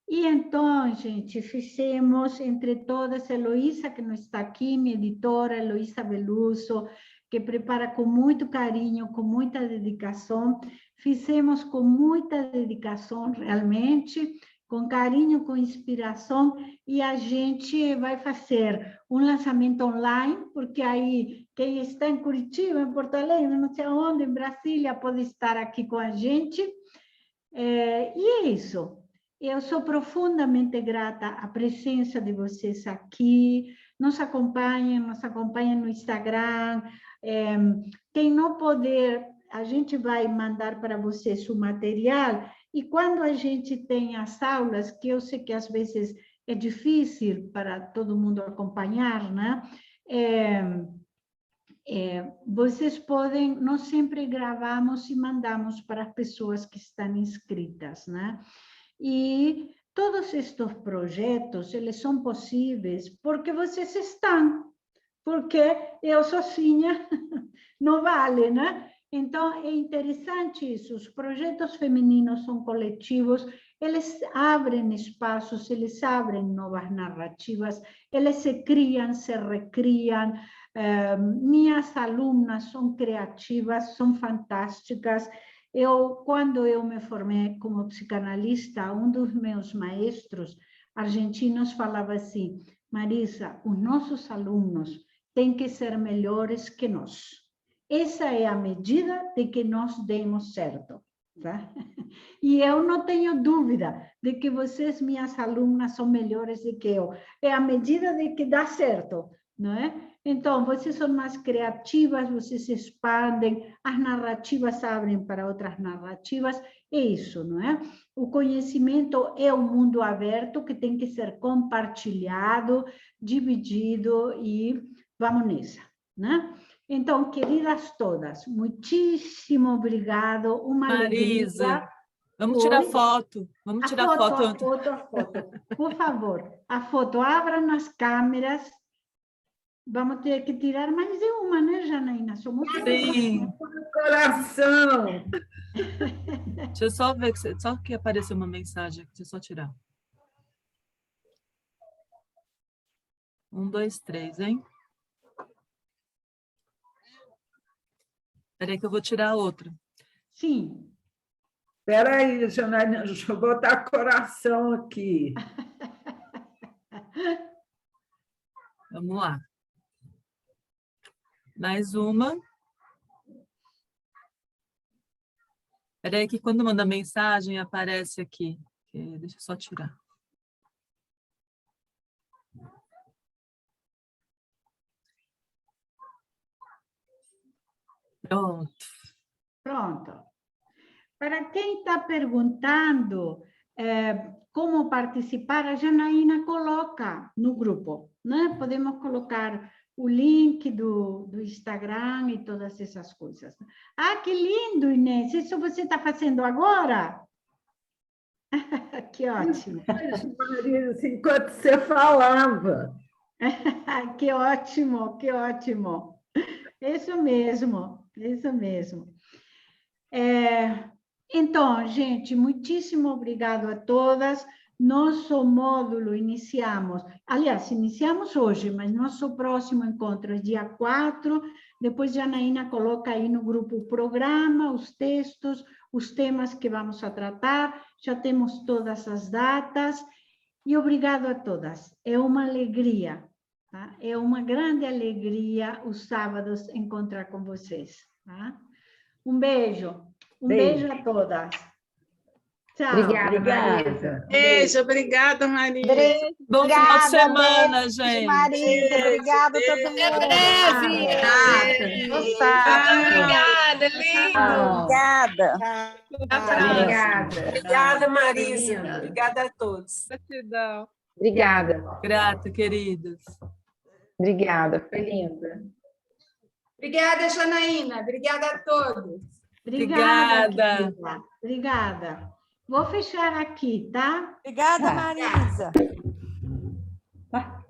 Speaker 3: E então, gente, fizemos entre todas, Heloísa, que não está aqui, minha editora, Heloísa Veluso, que prepara com muito carinho, com muita dedicação. Fizemos com muita dedicação, realmente, com carinho, com inspiração, e a gente vai fazer um lançamento online, porque aí quem está em Curitiba, em Porto Alegre, não sei onde, em Brasília, pode estar aqui com a gente. E é isso. Eu sou profundamente grata à presença de vocês aqui. Nos acompanhem no Instagram. Quem não puder, a gente vai mandar para vocês o material. E quando a gente tem as aulas, que eu sei que às vezes é difícil para todo mundo acompanhar, né? Vocês podem, nós sempre gravamos e mandamos para as pessoas que estão inscritas, né? E todos estes projetos, eles são possíveis porque vocês estão, porque eu sozinha não vale, né? Então, é interessante isso. Os projetos femininos são coletivos, eles abrem espaços, eles abrem novas narrativas, eles se criam, se recriam. Minhas alunas são criativas, são fantásticas. Quando eu me formei como psicanalista, um dos meus maestros argentinos falava assim: Marisa, os nossos alunos têm que ser melhores que nós. Essa é a medida de que nós demos certo. Tá? E eu não tenho dúvida de que vocês, minhas alunas, são melhores do que eu. É a medida de que dá certo, não é? Então, vocês são mais criativas, vocês se expandem, as narrativas abrem para outras narrativas, é isso, não é? O conhecimento é um mundo aberto que tem que ser compartilhado, dividido e vamos nessa, né? Então, queridas todas, muitíssimo obrigado, uma
Speaker 6: Marisa,
Speaker 3: alegria.
Speaker 6: vamos tirar foto. Vamos tirar foto.
Speaker 3: A foto. Por favor, a foto. Abram as câmeras. Vamos ter que tirar mais de uma, né, Janaína? Somos
Speaker 6: Sim.
Speaker 4: Coração!
Speaker 6: Deixa eu só ver, só que apareceu uma mensagem aqui, deixa eu só tirar. 1, 2, 3, hein? Espera aí que eu vou tirar outra.
Speaker 3: Sim.
Speaker 4: Espera aí, Janaína, deixa eu botar coração aqui.
Speaker 6: Vamos lá. Mais uma. Espera aí que quando manda mensagem aparece aqui. Deixa eu só tirar.
Speaker 3: Pronto. Para quem está perguntando como participar, a Janaína coloca no grupo, né? Podemos colocar o link do Instagram e todas essas coisas. Ah, que lindo, Inês! Isso você está fazendo agora? Que ótimo.
Speaker 4: Marisa, enquanto você falava.
Speaker 3: Que ótimo, que ótimo. Isso mesmo, isso mesmo. Então, gente, muitíssimo obrigado a todas. Nosso módulo iniciamos hoje, mas nosso próximo encontro é dia 4. Depois, Janaína coloca aí no grupo o programa, os textos, os temas que vamos a tratar. Já temos todas as datas. E obrigado a todas. É uma alegria, tá? É uma grande alegria os sábados encontrar com vocês. Tá? Um beijo. Um beijo a todas. Tchau.
Speaker 4: Obrigada.
Speaker 5: Beijo, obrigada, Maria.
Speaker 6: Bom final de semana, gente.
Speaker 2: Marisa, obrigada a todo mundo.
Speaker 16: Obrigada, lindo.
Speaker 2: Obrigada.
Speaker 16: Obrigada, Marisa. Obrigada a todos.
Speaker 5: Gratidão.
Speaker 10: Obrigada.
Speaker 6: Grata, queridas.
Speaker 10: Obrigada, foi linda.
Speaker 16: Obrigada, Janaína. Obrigada a todos.
Speaker 3: Obrigada. Querida. Obrigada. Vou fechar aqui, tá?
Speaker 16: Obrigada, Marisa.
Speaker 3: Tá.